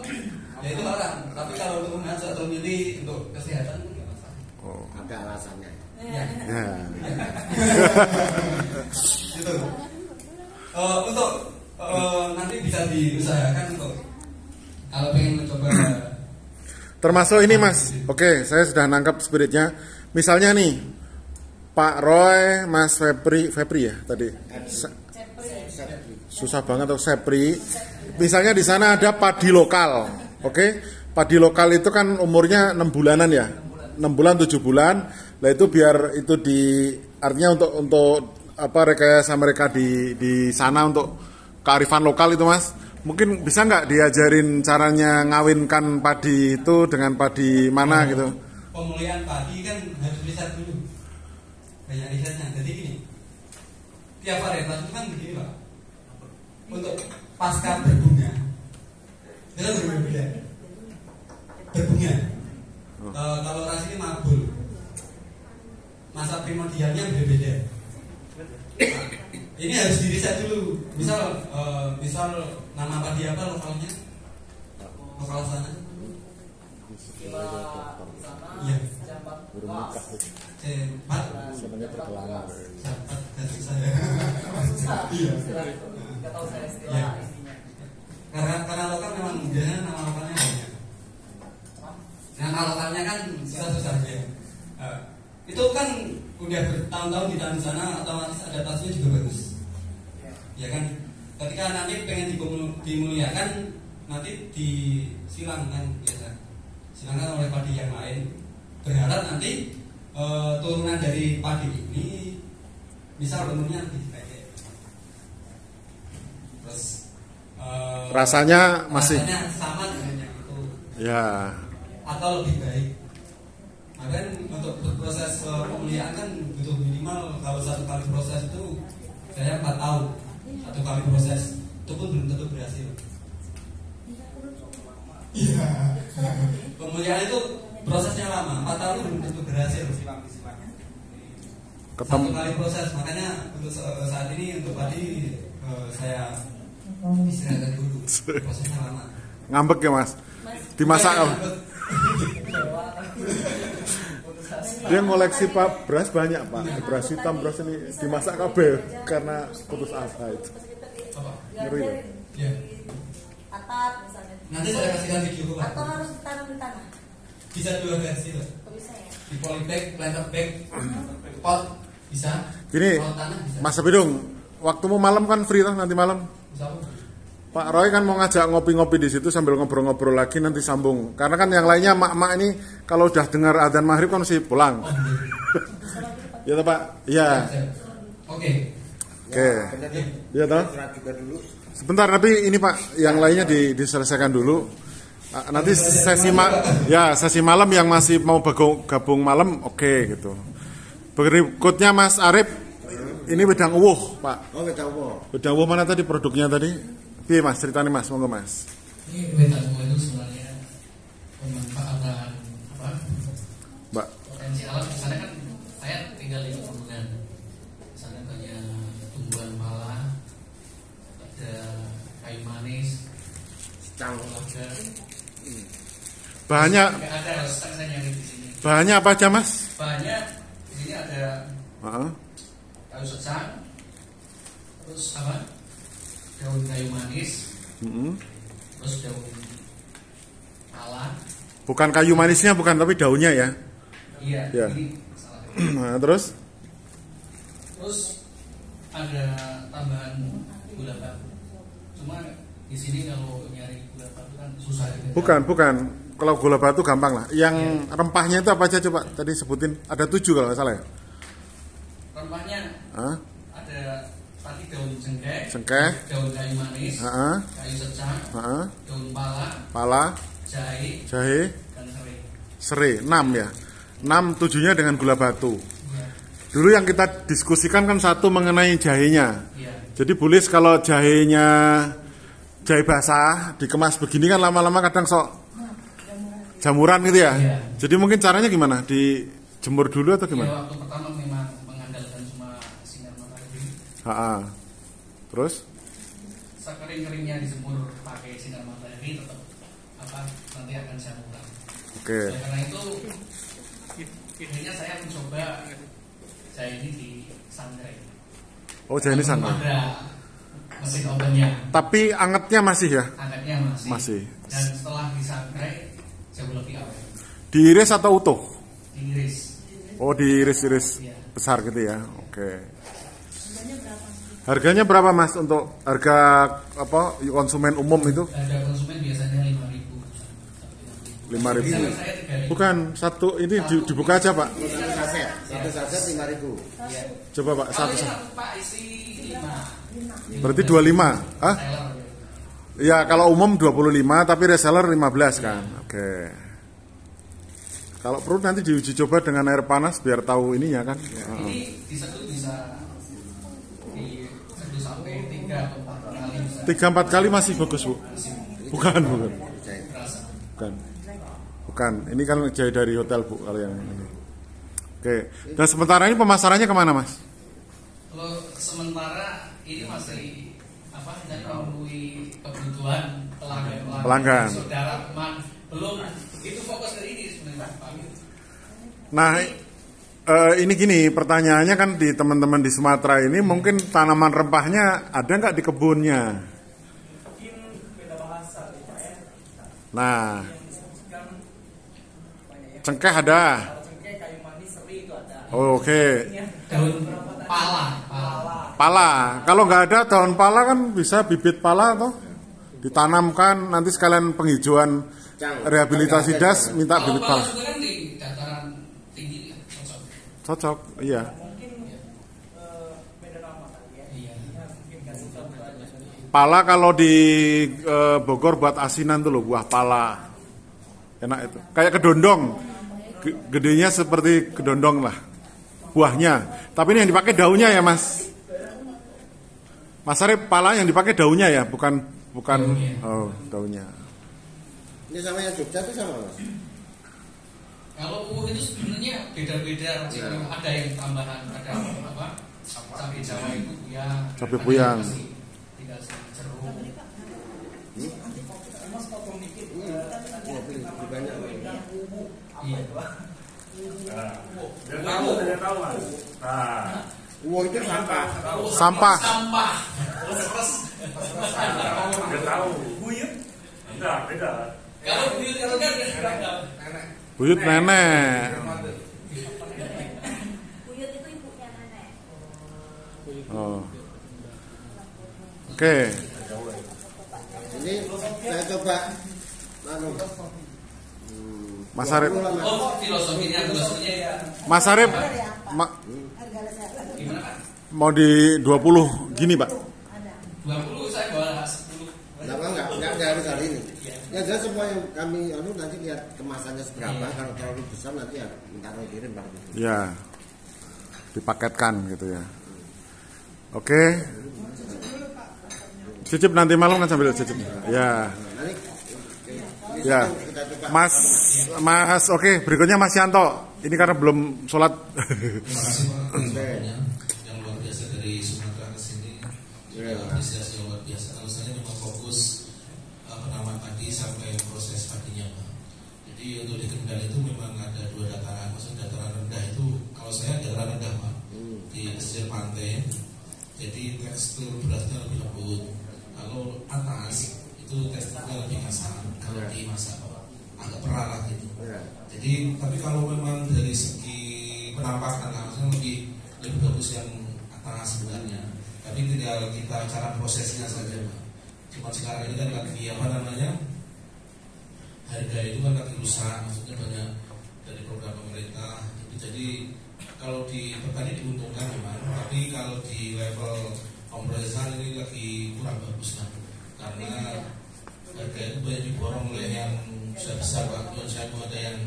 ya itu haram. Tapi kalau untuk menghasilkan atau milih untuk kesehatan nggak masalah. Oh. Ada alasannya. Ya. Itu. Untuk nanti bisa diusahakan untuk kalau pengen mencoba. Termasuk ini Mas. Oke, saya sudah nangkap spiritnya. Misalnya nih, Pak Roy, Mas Febri ya tadi. Susah banget atau Sepri. Misalnya di sana ada padi lokal. Oke? Padi lokal itu kan umurnya 6 bulanan ya. 6 bulan 7 bulan. Nah itu biar itu artinya untuk apa rekayasa mereka di sana untuk kearifan lokal itu Mas. Mungkin bisa nggak diajarin caranya ngawinkan padi itu dengan padi mana gitu? Pemulihan padi kan harus riset dulu. Banyak risetnya. Jadi gini, tiap varietas itu kan begini Pak. Untuk pasca berbunga, itu kan berbeda. Berbunga. Kalau ras ini mabul, masa primordialnya berbeda. Ini harus diriset dulu. Misal nama padi apa lokalnya? Lokal sana. Iya. Empat. Sebenarnya terkelar. Iya. Karena lokal memang biasanya nama lokalnya banyak. Nama lokalnya kan susah-susah ya. Itu kan udah bertahun-tahun ditanam di sana, otomatis adaptasinya juga bagus. Ya kan, ketika nanti pengen dimuliakan, nanti disilangkan biasa, silangkan oleh padi yang lain. Berharap nanti turunan dari padi ini misal umurnya lebih pendek, terus rasanya masih sama dengan yang itu ya, atau lebih baik. Maka untuk proses pemulihan kan butuh minimal, kalau 1 kali proses itu saya 4 tahun. 1 kali proses itu pun belum tentu berhasil. Iya. Pemulihan itu prosesnya lama, 4 tahun belum tentu berhasil. ketemu 1 kali proses, makanya untuk saat ini untuk padi saya istirahatkan dulu. Prosesnya lama. ngambek ya mas, dimasak apa? Dia ngoleksi pak beras banyak pak, beras hitam, beras ini dimasak kabeh karena putus asa itu. Apa? Ngeri ya? Ya. Atap misalnya. Nanti saya kasihkan video Pak. Atau harus ditanam di tanah? Bisa 2 versi Pak. Kok bisa ya? Di polybag, planter bag, pot bisa. Gini, Kalau tanah bisa. Mas Bidung, waktumu malam kan free toh nanti malam? Bisa apa? Pak Roy kan mau ngajak ngopi-ngopi di situ sambil ngobrol-ngobrol lagi nanti sambung. Karena kan yang lainnya mak-mak ini kalau udah dengar adzan maghrib kan mesti pulang. Oh, Ya toh Pak? Iya. Oke. Oke. Iya toh? Istirahat juga dulu. Sebentar, tapi ini Pak, yang lainnya diselesaikan dulu. Nanti sesi malam yang masih mau gabung malam, oke gitu. Berikutnya Mas Arif, ini wedang uwuh Pak. Oh, kita mau. Wedang uwuh mana tadi produknya tadi? Piye Mas, ceritanya Mas, monggo Mas. Ini wedang uwuh itu sebenarnya pemanfaatan apa? Mbak. Potensi alam. Misalnya kan saya tinggal di pegunungan. Misalnya banyak tumbuhan pala, ada kayu manis, Cangkul. Bahannya ada stang saya nyari di sini. bahannya apa aja Mas? Bahannya di sini ada Heeh. kayu secang, terus apa? Daun kayu manis, Mm-mm. terus daun pala. Bukan kayu manisnya bukan, tapi daunnya ya. Iya, Ya. ini salah. Nah, terus Terus ada tambahan gula batu. Cuma di sini kalau nyari gula batu kan susah gitu. bukan. Kalau gula batu gampang lah. Yang rempahnya itu apa aja coba? Tadi sebutin ada 7 kalau nggak salah ya. Rempahnya Hah? ada tadi daun cengkeh, Cengkeh, daun kayu manis, heeh, kayu secang, heeh, daun pala, pala, jahe, jahe, dan serai. serai, 6 ya. 6 7-nya dengan gula batu. Iya, Dulu yang kita diskusikan kan satu mengenai jahenya. iya. Jadi boleh kalau jahenya jahe basah dikemas begini kan lama-lama kadang sok jamuran gitu ya. Iya. Jadi mungkin caranya gimana? Dijemur dulu atau Ya, gimana? waktu pertama memang mengandalkan cuma sinar matahari. Ha-ha. Terus? Sekering-keringnya dijemur pakai sinar matahari tetap apa nanti akan jamuran. Oke. Oleh karena itu idenya saya mencoba jahe ini di sangrai. Oh, jahe ini sana. Ada mesin ovennya, Tapi angetnya masih ya? angetnya masih. Masih. Dan setelah disangrai jauh lebih awet. Diiris atau utuh? Diiris. Oh, diiris-iris Iya. besar gitu ya. Oke. Harganya berapa Mas untuk harga apa konsumen umum itu? Harga konsumen biasanya 5.000. 5.000. Saya 3.000. Bukan, satu ini dibuka aja Pak. Satu saset 5.000. Iya. Coba Pak, Kalau satu. ini Pak isi 5. Berarti 25. Hah? Seller. Ya, kalau umum 25 tapi reseller 15 kan. Oke. Kalau perlu nanti diuji coba dengan air panas biar tahu ininya kan. Ini diseduh bisa diseduh sampai 3 atau 4 kali bisa 3-4 kali masih bagus, Bu. Bukan. terasa. Bukan. Ini kan jahe dari hotel, Bu, kalau yang ini. Oke. Dan sementara ini pemasarannya kemana, Mas? Kalau sementara ini masih apa? Saya memenuhi kebutuhan Pelanggan. saudara teman belum itu fokus dari ini sebenarnya Pak. Nah, ini gini, pertanyaannya kan di teman-teman di Sumatera ini mungkin tanaman rempahnya ada nggak di kebunnya? Nah, cengkeh ada. Oh, oke. Daun pala. Pala. Kalau nggak ada daun pala kan bisa bibit pala atau ditanamkan nanti sekalian penghijauan rehabilitasi das minta Kalau bibit pala pala. juga kan di dataran tinggi ya, cocok. Cocok, iya. Mungkin beda nama kali ya. Iya. Mungkin kan Pala kalau di Bogor buat asinan tuh loh, buah pala. Enak itu. Kayak kedondong. Gedenya seperti kedondong lah. Buahnya. Tapi ini yang dipakai daunnya ya, Mas. Mas Arif, pala yang dipakai daunnya ya, bukan Daunnya. oh, daunnya. Ini sama yang Jogja itu sama Mas. Kalau uwuh itu sebenarnya beda-beda. Ya. Ada yang tambahan, ada apa? Cabai Jawa itu ya. Cabai buyang. Dikasih jeruk. Mas potong dikit. Lebih banyak. Iya. Udah tahu Mas. Nah, Uang itu sampah. Sampah. Sampah. udah tahu. Buyut? Enggak, beda. Kalau buyut itu kan Buyut nenek. Buyut itu ibunya nenek. Oh. Oke. Ini saya coba Mas Arif. oh filosofinya ya. Mas Arif Gimana Pak? mau di 20 gini, Pak. 20 saya bawa 10. Enggak harus hari ini. Ya jelas semua yang kami nanti lihat kemasannya seberapa. Kalau terlalu besar nanti ya minta kirim Pak. Ya. Dipaketkan gitu ya. Oke. Cicip nanti malam kan sambil cicip. Ya. Nanti Ya. kita coba. Mas oke, berikutnya Mas Yanto. Ini karena belum sholat. Terima kasih Pak infonya yang luar biasa dari Sumatera ke sini. Juga apresiasi yang luar biasa. Kalau saya memang fokus penanaman padi sampai proses padinya Pak. Jadi untuk di Kendal itu memang ada dua dataran. Maksudnya dataran rendah itu kalau saya dataran rendah Pak di pesisir pantai. Jadi tekstur berasnya lebih lembut. Kalau atas itu teksturnya lebih kasar. Kalau dimasak agak perah gitu. Jadi tapi kalau memang dari segi penampakan maksudnya lebih bagus yang atas sebenarnya. Tapi tinggal kita cara prosesnya saja Pak. Cuma sekarang ini kan lagi apa namanya, harga itu kan lagi rusak, maksudnya banyak dari program pemerintah. Jadi kalau di petani diuntungkan memang, tapi kalau di level pemrosesan ini lagi kurang bagus kan, karena harga itu banyak diborong oleh yang besar Pak. Saya ada yang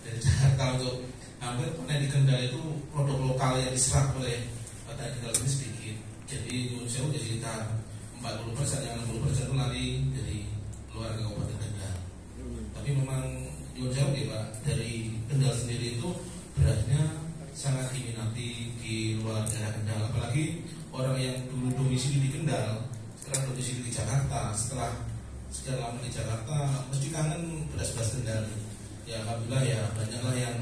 dari Jakarta untuk hampir panen di Kendal itu produk lokal yang diserap oleh petani Kendal ini sedikit. Jadi menurut saya udah sekitar 40% yang 60% itu lari dari luar Kabupaten Kendal. Tapi memang menurut saya Pak, dari Kendal sendiri itu berasnya sangat diminati di luar daerah Kendal. Apalagi orang yang dulu domisili di Kendal sekarang domisili di Jakarta, setelah sekian lama di Jakarta mesti kangen beras-beras Kendal. Ya alhamdulillah ya banyaklah yang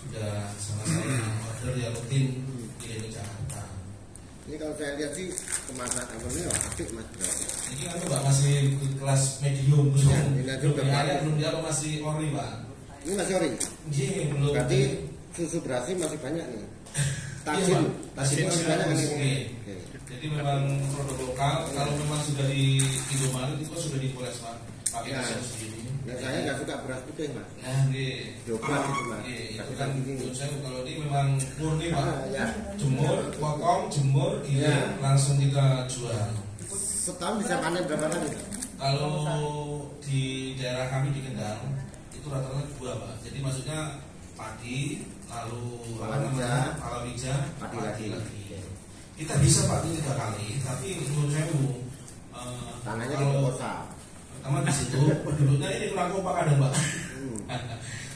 sudah sama saya order ya rutin kirim ke Jakarta. Ini kalau saya lihat sih kemasan ini apik Mas. Ini kan Pak masih kelas medium belum. Ya, ini aja udah Belum dia apa masih ori Pak. Ini masih ori. Iya belum. Berarti susu berasnya masih banyak nih. Tajin masih banyak masih nih. oke. Jadi memang produk lokal. Kalau memang sudah di Indomaret itu sudah dipoles Pak. Pakai Ya. mesin sendiri. Ya saya nggak suka beras putih Mas. Nah, Dioprak gitu Mas. itu kan menurut saya kalau ini memang murni Pak. Ya. Jemur, potong, jemur, Ya. langsung kita jual. Setahun bisa panen berapa kali? Kalau di daerah kami di Kendal itu rata-rata 2 Pak. Jadi maksudnya padi, lalu Palawija, palawija, padi lagi. Kita bisa Pak 3 kali, tapi menurut saya Tanahnya di kalau kota. pertama di situ penduduknya ini kurang kompak kadang Pak.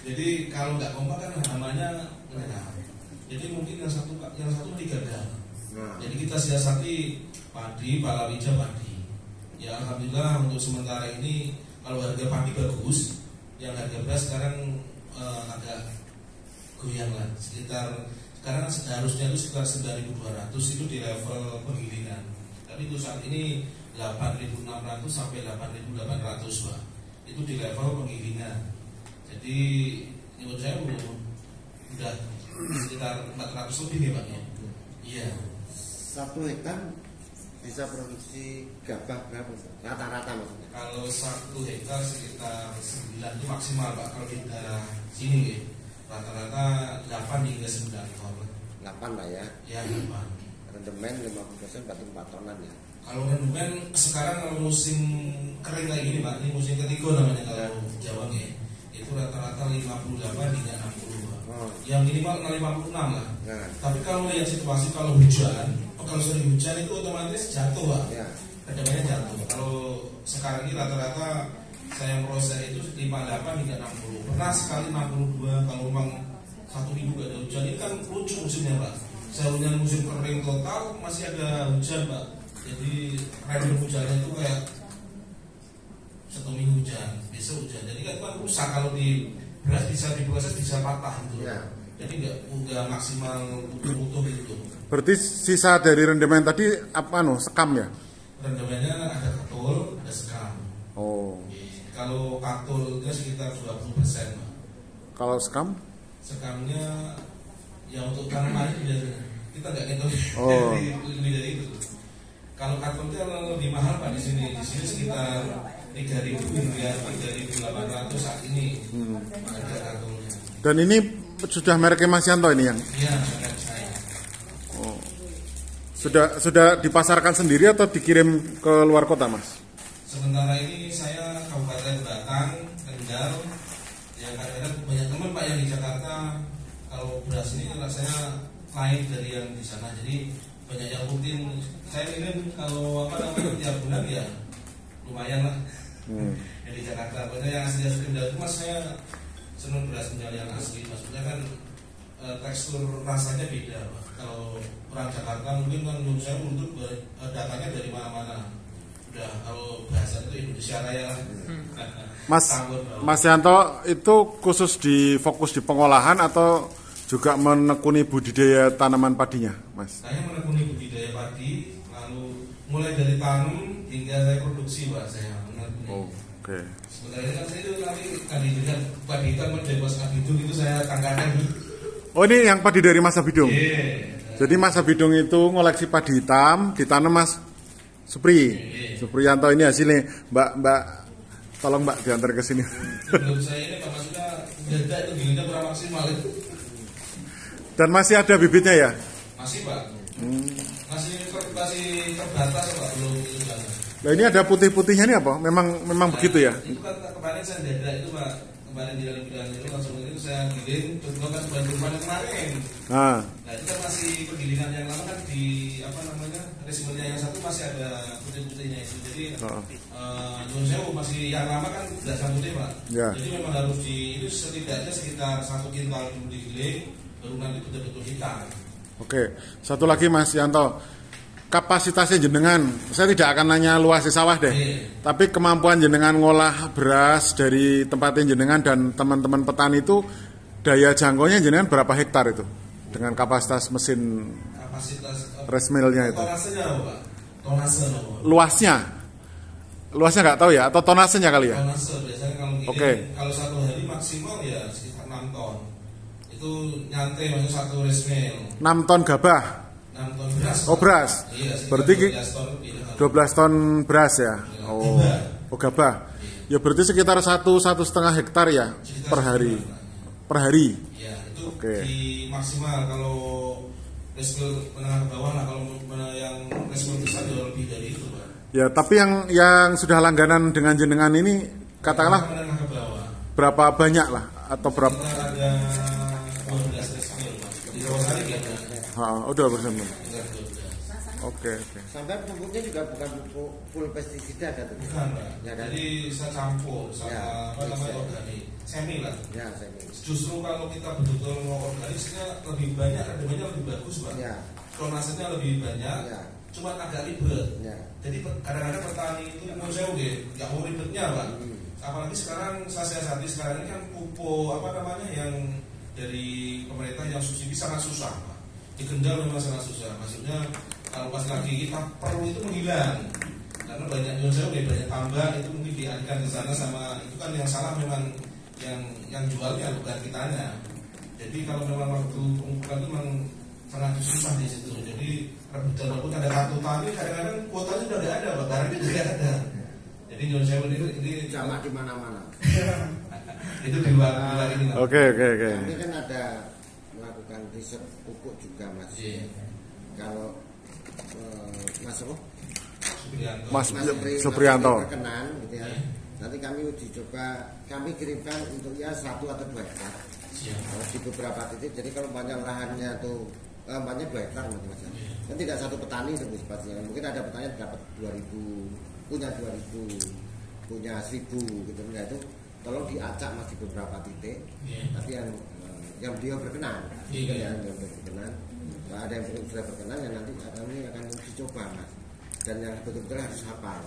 Jadi kalau nggak kompak kan namanya enak. Jadi mungkin yang satu 3 dah. Nah, Jadi kita siasati padi, palawija, padi. Ya alhamdulillah untuk sementara ini kalau harga padi bagus, yang harga beras sekarang agak goyang lah. Sekarang seharusnya itu sekitar 9.200 itu di level penggilingan. Tapi itu saat ini 8.600 sampai 8.800 Pak. Itu di level penggilingan. Jadi menurut saya udah sekitar 400 lebih nih Pak ya. Iya. 1 hektar bisa produksi gabah berapa? Rata-rata maksudnya. Kalau 1 hektar sekitar 9 itu maksimal Pak kalau di daerah sini ya. rata-rata 8 hingga 9 ton. 8 lah ya. Ya 8. Rendemen 50% berarti 4 tonan ya. Kalau rendemen sekarang kalau musim kering kayak gini Pak, ini musim ketiga namanya kalau Jawa ya. Itu rata-rata 58 hingga 60 Pak. Yang minimal 56 lah. Nah. Tapi kalau lihat situasi kalau hujan, kalau sering hujan itu otomatis jatuh Pak. Ya. Rendemennya jatuh. Kalau sekarang ini rata-rata saya proses itu 58 hingga 60. Pernah sekali 62 kalau memang 1 minggu gak ada hujan. Ini kan lucu musimnya Pak. Seharusnya musim kering total masih ada hujan Pak. Jadi random hujannya itu kayak 1 minggu hujan, besok hujan. Jadi kan rusak kalau di beras bisa diproses bisa patah gitu. Ya. Jadi nggak maksimal utuh itu. Berarti sisa dari rendemen tadi apa sekam ya? Rendemennya ada katul, ada sekam. Oh. Kalau katul itu sekitar 20%. Pak. Kalau sekam? Sekamnya yang untuk tanaman biasanya kita nggak ngitung Oh. lebih dari itu. Kalau katul itu lebih mahal Pak di sini. Di sini sekitar 3.000 hingga 3.800 saat ini. Harga katulnya. Dan ini sudah mereknya Mas Yanto ini yang? Iya, merek saya. Oh. Sudah dipasarkan sendiri atau dikirim ke luar kota Mas? Sementara ini saya Kabupaten Batang, Kendal, ya kadang-kadang banyak teman Pak yang di Jakarta kalau beras ini rasanya lain dari yang di sana. Jadi banyak yang rutin. Saya ingin kalau tiap bulan ya lumayan lah. Yang di Jakarta, banyak yang asli Kendal itu Mas saya senang beras Kendal yang asli. Maksudnya kan tekstur rasanya beda Pak. Kalau orang Jakarta mungkin kan menurut saya untuk datanya dari mana-mana. Udah kalau bahasa itu Indonesia Raya lah. Mas Yanto itu khusus fokus di pengolahan atau juga menekuni budidaya tanaman padinya, Mas? Saya menekuni budidaya padi, lalu mulai dari tanam hingga saya produksi Pak saya menekuni. Oh, oke. Sebenarnya kan saya itu tadi dengan padi hitam dari Mas Abidung itu saya tanggapan. Oh ini yang padi dari Mas Abidung? Yeah. Jadi Mas Abidung itu ngoleksi padi hitam, ditanam Mas Supri. Supriyanto ini hasilnya. Mbak tolong Mbak diantar ke sini. Menurut saya ini Pak maksudnya data itu giginya kurang maksimal itu. Dan masih ada bibitnya ya? Masih Pak. Masih terbatas Pak belum itu kan. Nah ini ada putih-putihnya ini apa? Memang begitu ya? Itu kan kemarin saya dada itu Pak. Kemarin di dalam bidang itu langsung itu saya giling contoh kan bantu kemarin. Nah itu kan masih penggilingan yang lama kan di resimennya yang satu masih ada putih-putihnya itu. Jadi Nyun Sewu masih yang lama kan tidak sama putih Pak. Ya. Jadi memang harus itu setidaknya sekitar 1 kintal dulu digiling baru nanti betul-betul hitam. Oke, satu lagi Mas Yanto. Kapasitasnya jenengan, saya tidak akan nanya luas di sawah deh. Tapi kemampuan jenengan ngolah beras dari tempat jenengan dan teman-teman petani itu daya jangkaunya jenengan berapa hektar itu dengan kapasitas mesin rice mill-nya itu? Tonasenya Pak. Tonase. Luasnya nggak tahu ya atau tonasenya kali ya? Tonase biasanya kalau gini, kalau 1 hari maksimal ya sekitar 6 ton. Itu nyantai maksudnya 1 rice mill. 6 ton gabah. 6 ton beras. Oh beras. Iya, berarti 12 ton beras ya. Gabah. Oh gabah. Ya berarti sekitar 1,5 hektar ya per hari. Per hari. Ya, itu di maksimal kalau resmill menengah ke bawah lah, kalau yang resmill besar jauh lebih dari itu, Pak. Ya, tapi yang sudah langganan dengan jenengan ini katakanlah menengah ke bawah. Berapa banyak lah atau berapa? Sekitar ada 12 resmill, Pak. Di Rawasari ya. Udah bersama. Oke. Sampai pupuknya juga bukan pupuk full pestisida kan? Bukan, Pak. Ya, kan? Jadi bisa campur sama organik, semi lah. Ya, semi. Justru kalau kita betul-betul mau organiknya lebih banyak, harganya lebih bagus, Pak. Ya. Tonasenya lebih banyak. Ya. Cuma agak ribet. Ya. Jadi kadang-kadang petani itu menurut saya nggak mau ribetnya, Pak. Apalagi sekarang saya siasati sekarang ini kan pupuk yang dari pemerintah yang subsidi sangat susah, Pak. Di Kendal memang sangat susah. Maksudnya kalau pas lagi kita perlu itu menghilang karena banyak banyak tambah itu mungkin dialihkan ke sana sama itu kan yang salah memang yang jualnya bukan kitanya. Jadi kalau memang waktu pengukuran itu memang sangat susah di situ. Jadi rebutan walaupun ada kartu tani kadang-kadang kuotanya sudah tidak ada, barangnya tidak ada. Jadi Nyun Sewu ini sama di mana-mana. Itu di luar ini. Oke. Kami kan ada melakukan riset pupuk juga Mas. Iya. Kalau Mas apa? Mas Supri Supriyanto. berkenan gitu ya. Nanti kami uji coba, kami kirimkan untuk ya 1 atau 2 hektar di beberapa titik. Jadi kalau banyak lahannya tuh banyak 2 hektar macam-macam. Kan tidak satu petani pastinya. Mungkin ada petani dapat 2.000, punya 2.000, punya 1.000 gitu. Nah itu tolong diacak Mas di beberapa titik. Tapi yang beliau berkenan, yang berkenan. Kalau ada yang sudah berkenan, ya nanti kami akan uji coba Mas. Dan yang betul-betul harus hafal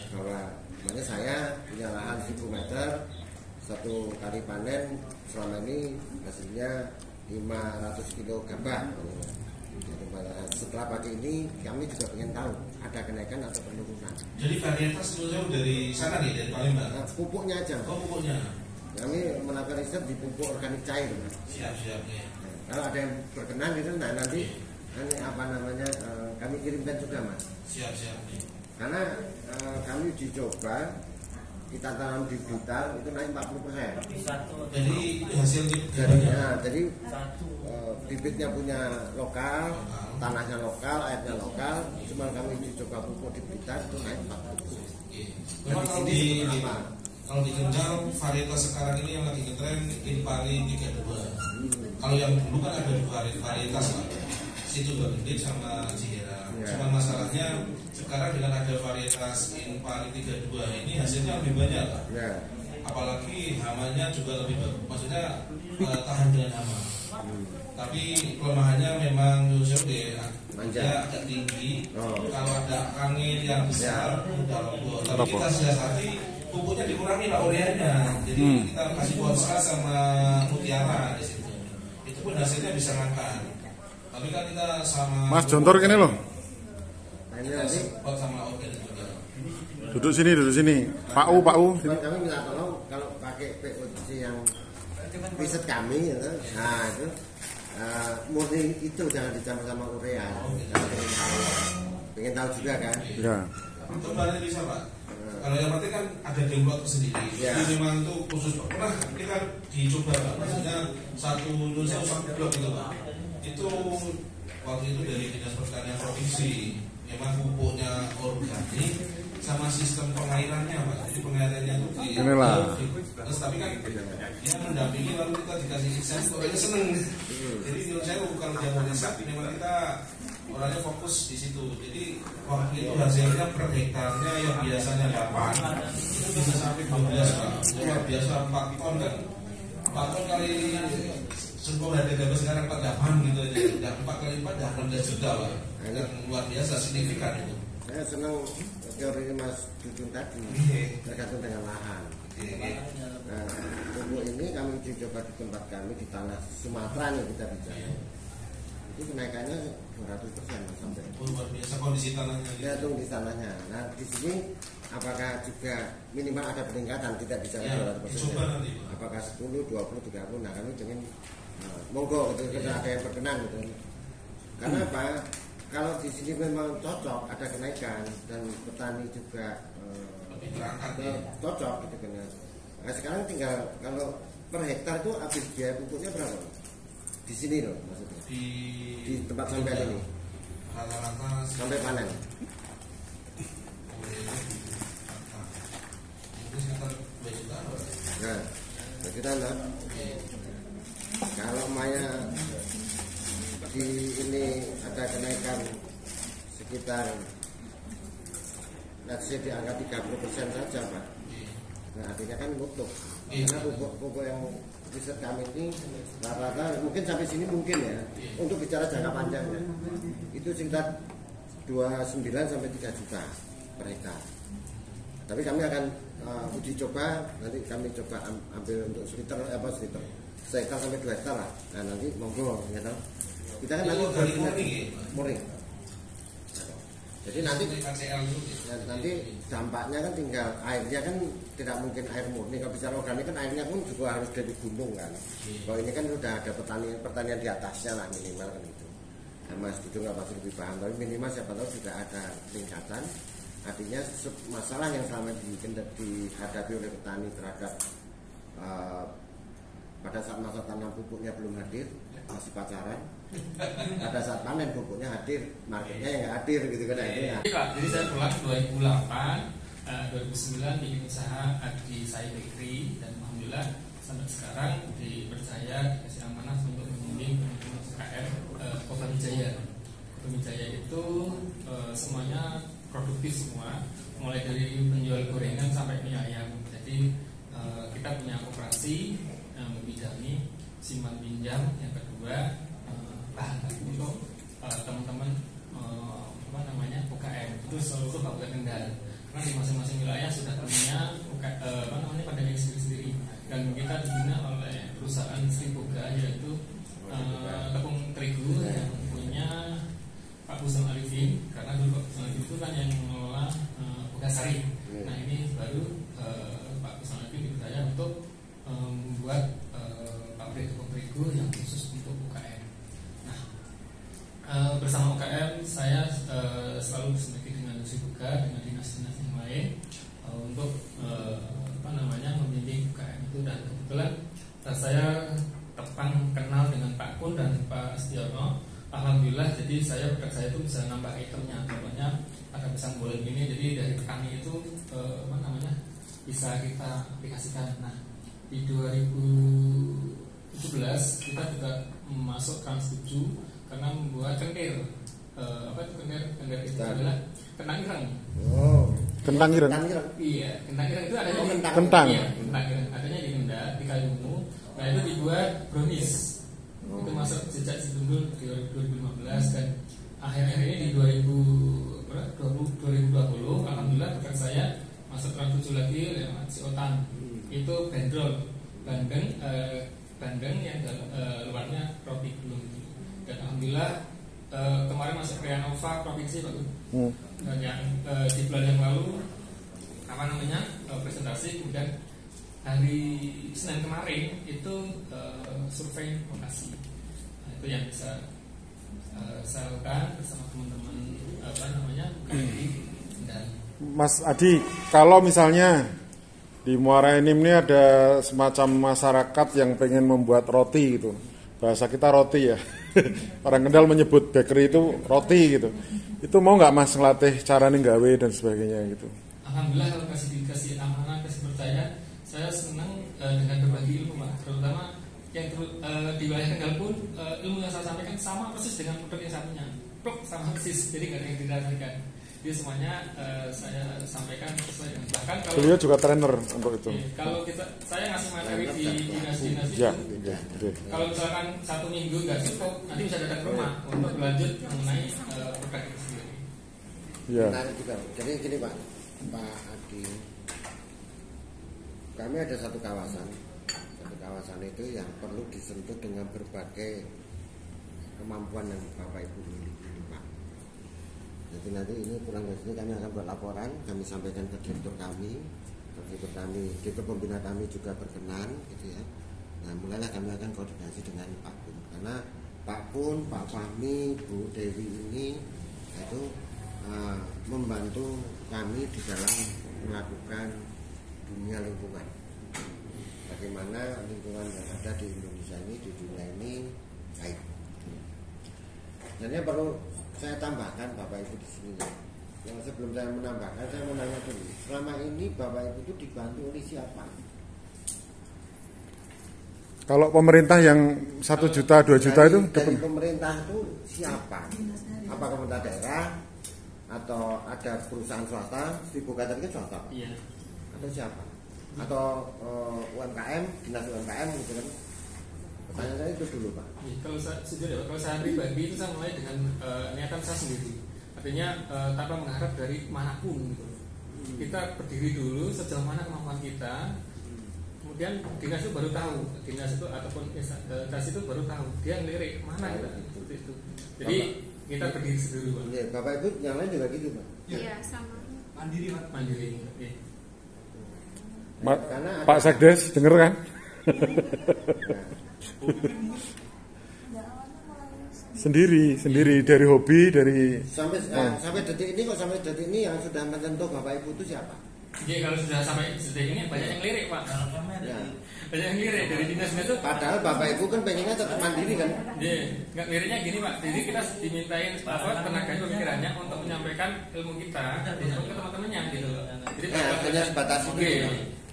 bahwa makanya saya punya lahan 1.000 meter, 1 kali panen selama ini hasilnya 500 kilo gabah. Setelah pagi ini kami juga ingin tahu ada kenaikan atau penurunan. Jadi varietas itu dari sana nih, dari Palembang. Pupuknya aja. Oh, pupuknya. Kami melakukan riset di pupuk organik cair. Siap ya. Kalau ada yang berkenan itu nanti apa namanya kami kirimkan juga Mas. Siap. Karena kami uji coba kita tanam di Blitar itu naik 40%. Jadi hasil jadi bibitnya punya lokal, tanahnya lokal, airnya lokal. Cuma kami uji coba pupuk di Blitar itu naik 40%. Memang kalau di Kendal varietas sekarang ini yang lagi ngetren Impari 32. Kalau yang dulu kan ada 2 varietas lah. Situ Gede sama Cihera. Cuma masalahnya sekarang dengan ada varietas Impari 32 ini hasilnya lebih banyak lah. Apalagi hamanya juga lebih bagus. Maksudnya tahan dengan hama. Tapi kelemahannya memang dia agak tinggi. Kalau ada angin yang besar mudah roboh. Tapi kita siasati pupuknya dikurangi lah ureanya. Jadi kita kasih Polska sama Mutiara di situ. Itu pun hasilnya bisa ngangkat. Tapi kan kita sama Mas Jontor ini loh. Ini nanti sama organik juga. Duduk sini. Pak U. Kami minta tolong kalau pakai POC yang riset kami, nah itu murni itu jangan dicampur sama urea. Pengen tahu juga kan? Ya. Kembali bisa Pak. Kalau yang penting kan ada demplot sendiri. Jadi memang itu khusus pernah kita dicoba Pak. Maksudnya satu blok gitu Pak. Itu waktu itu dari Dinas Pertanian Provinsi. Memang pupuknya organik sama sistem pengairannya Pak. Jadi pengairannya itu terus tapi kan dia mendampingi lalu kita dikasih riset orangnya seneng. Jadi menurut saya kalau dia mau riset memang kita orangnya fokus di situ. Jadi waktu itu hasilnya per hektarnya yang biasanya 8 itu bisa sampai 12 Pak. Luar biasa 4 ton kan. 4 ton kali 10 harga gabah sekarang 48 gitu aja. Dan 4 kali 4 dah 16 juta Pak. Dan luar biasa signifikan itu. Saya senang teori Mas Dudung tadi tergantung dengan lahan. Nah, pupuk ini kami uji coba di tempat kami di tanah Sumatera yang kita bicara. Itu kenaikannya 200% sampai. Luar biasa kondisi tanahnya. Ya di tanahnya. Nah di sini apakah juga minimal ada peningkatan, tidak bicara 200%. Apakah 10, 20, 30? Nah kami ingin monggo gitu, ada yang berkenan gitu. Karena apa? Kalau di sini memang cocok ada kenaikan dan petani juga cocok gitu kan. Nah sekarang tinggal kalau per hektar itu habis biaya pupuknya berapa? Di sini loh maksudnya. Di tempat sampai ini. Rata-rata sampai panen. Nah, kita lihat kalau Maya di ini ada kenaikan sekitar di angka 30% saja Pak. Nah artinya kan utuh. Karena pupuk yang riset kami ini rata-rata mungkin sampai sini mungkin ya untuk bicara jangka panjangnya itu sekitar 29 sampai 3 juta per hektar. Tapi kami akan uji coba, nanti kami coba ambil untuk seliter sehektar sampai 2 hektar lah. Nah nanti monggo ya tahu. Kita kan nanti murni. Jadi nanti dampaknya kan tinggal airnya kan tidak mungkin air murni. Kalau bicara organik kan airnya pun juga harus dari gunung kan. Kalau ini kan sudah ada pertanian di atasnya lah minimal kan itu. Nah, Mas Dudung nggak pasti lebih paham, tapi minimal siapa tahu sudah ada peningkatan. Artinya masalah yang selama dihadapi oleh petani terhadap pada saat masa tanam pupuknya belum hadir, masih pacaran. Pada saat panen pupuknya hadir, marketnya yang nggak hadir gitu kan. Jadi saya pulang 2008, 2009 bikin usaha di Sai Bakery, dan alhamdulillah sampai sekarang dipercaya dikasih amanah untuk membimbing teman-teman UKM Kota Wijaya. Kota Wijaya itu semuanya produktif semua, mulai dari penjual gorengan sampai mie ayam. Jadi kita punya koperasi membidangi simpan pinjam, yang kedua bahan baku untuk teman-teman UKM itu seluruh Kabupaten Kendal. Karena di masing-masing wilayah sudah punya pandemi sendiri-sendiri, dan kita dibina oleh perusahaan Sri Boga, yaitu tepung terigu yang punya Pak Busam Arifin. Karena dulu Pak Busam Arifin itu kan yang mengelola Bogasari. Nah ini baru Pak Busam Arifin dipercaya untuk membuat pabrik tepung terigu yang khusus untuk UKM. Nah bersama UKM saya selalu bersinergi dengan Sri Boga, dengan dinas-dinas yang lain untuk membimbing UKM itu, dan kebetulan saya kenal dengan Pak Kun dan Pak Setiono. Alhamdulillah, jadi produk saya itu bisa nambah itemnya. Contohnya ada pisang goreng ini, jadi dari petani itu bisa kita aplikasikan. Nah di 2017 kita juga masuk Trans 7 karena membuat kentir. Apa itu kentir? Kentir itu adalah kentang ireng. Oh, kentang ireng. Iya, kentang ireng itu adanya di kentang. Iya, kentang ireng adanya di Kendal, di Kaliungu. Nah itu dibuat brownies. Itu masuk sejak Situndul 2015, dan akhir-akhir ini di 2020 alhamdulillah berkat saya masuk Trans 7 lagi lewat Siotan. Itu bandrol bandeng yang luarnya roti gulung. Dan alhamdulillah kemarin masuk Krianova provinsi Pak. Dan yang di bulan yang lalu presentasi, kemudian hari Senin kemarin itu survei lokasi. Nah, itu yang bisa saya lakukan bersama teman-teman KMI. Dan Mas Adi, kalau misalnya di Muara Enim ini ada semacam masyarakat yang pengen membuat roti gitu, bahasa kita roti ya. Orang Kendal menyebut bakery itu roti gitu. Itu mau nggak Mas ngelatih cara nggawe dan sebagainya gitu? Alhamdulillah kalau dikasih amanah, kasih percaya, saya senang dengan berbagi ilmu, Pak. Terutama yang di wilayah Kendal pun ilmu yang saya sampaikan sama persis dengan produk yang saya punya. Sama persis, jadi nggak ada yang didasarkan. Jadi semuanya saya sampaikan sesuai dengan, bahkan kalau beliau juga trainer untuk itu. Kalau saya ngasih materi di dinas-dinas itu, kalau misalkan 1 minggu nggak cukup, nanti bisa datang ke rumah untuk berlanjut mengenai produk itu sendiri. Ya. Menarik juga. Jadi gini Pak Adi, kami ada satu kawasan itu yang perlu disentuh dengan berbagai kemampuan yang Bapak Ibu miliki, Pak. Jadi nanti ini pulang dari sini kami akan buat laporan, kami sampaikan ke direktur kami, direktur pembina kami juga berkenan, gitu ya. Nah mulailah kami akan koordinasi dengan Pak Pun, karena Pak Pun, Pak Fahmi, Bu Dewi ini itu membantu kami di dalam melakukan dunia lingkungan. Bagaimana lingkungan yang ada di Indonesia ini, di dunia ini baik. Dan yang perlu saya tambahkan Bapak Ibu di sini. Yang sebelum saya menambahkan, saya mau nanya dulu. Selama ini Bapak Ibu itu dibantu oleh siapa? Kalau pemerintah yang 1 juta, 2 juta itu dari pemerintah itu siapa? Apa pemerintah daerah atau ada perusahaan swasta? Sri Boga tadi kan swasta. Iya. Atau siapa? Atau UMKM, dinas UMKM gitu kan? Pertanyaan saya itu dulu Pak. Kalau saya pribadi itu saya mulai dengan niatan saya sendiri. Artinya tanpa mengharap dari manapun gitu. Kita berdiri dulu sejauh mana kemampuan kita. Kemudian dinas itu baru tahu, dinas itu ataupun instansi itu baru tahu dia ngelirik mana kita seperti itu. Jadi kita berdiri sendiri Pak. Ya, Bapak Ibu yang lain juga gitu Pak. Iya sama. Mandiri. Ya. Pak Sekdes denger kan? sendiri dari hobi, dari sampai detik ini yang sudah menyentuh Bapak Ibu itu siapa? Jadi kalau sudah sampai sedetik ini banyak yang lirik Pak. Ya. Banyak yang lirik dari dinas-dinas itu. Padahal Bapak Ibu kan pengennya tetap mandiri kan? Iya, nggak liriknya gini Pak. Jadi kita dimintain tenaga pemikirannya untuk menyampaikan ilmu kita ke teman-temannya gitu. Jadi hanya sebatas itu.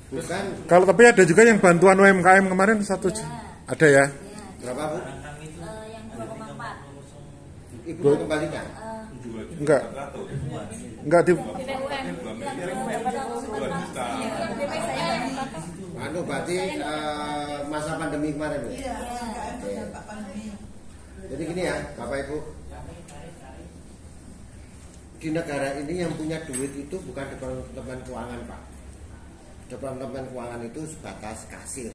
Bukan. Kalau tapi ada juga yang bantuan UMKM kemarin satu ada ya? Berapa Bu? Yang 2,4. Ibu kembalikan? Enggak di anu berarti masa pandemi kemarin Bu? Iya, Pak pandemi. Jadi gini ya Bapak Ibu, di negara ini yang punya duit itu bukan departemen keuangan Pak. Departemen keuangan itu sebatas kasir.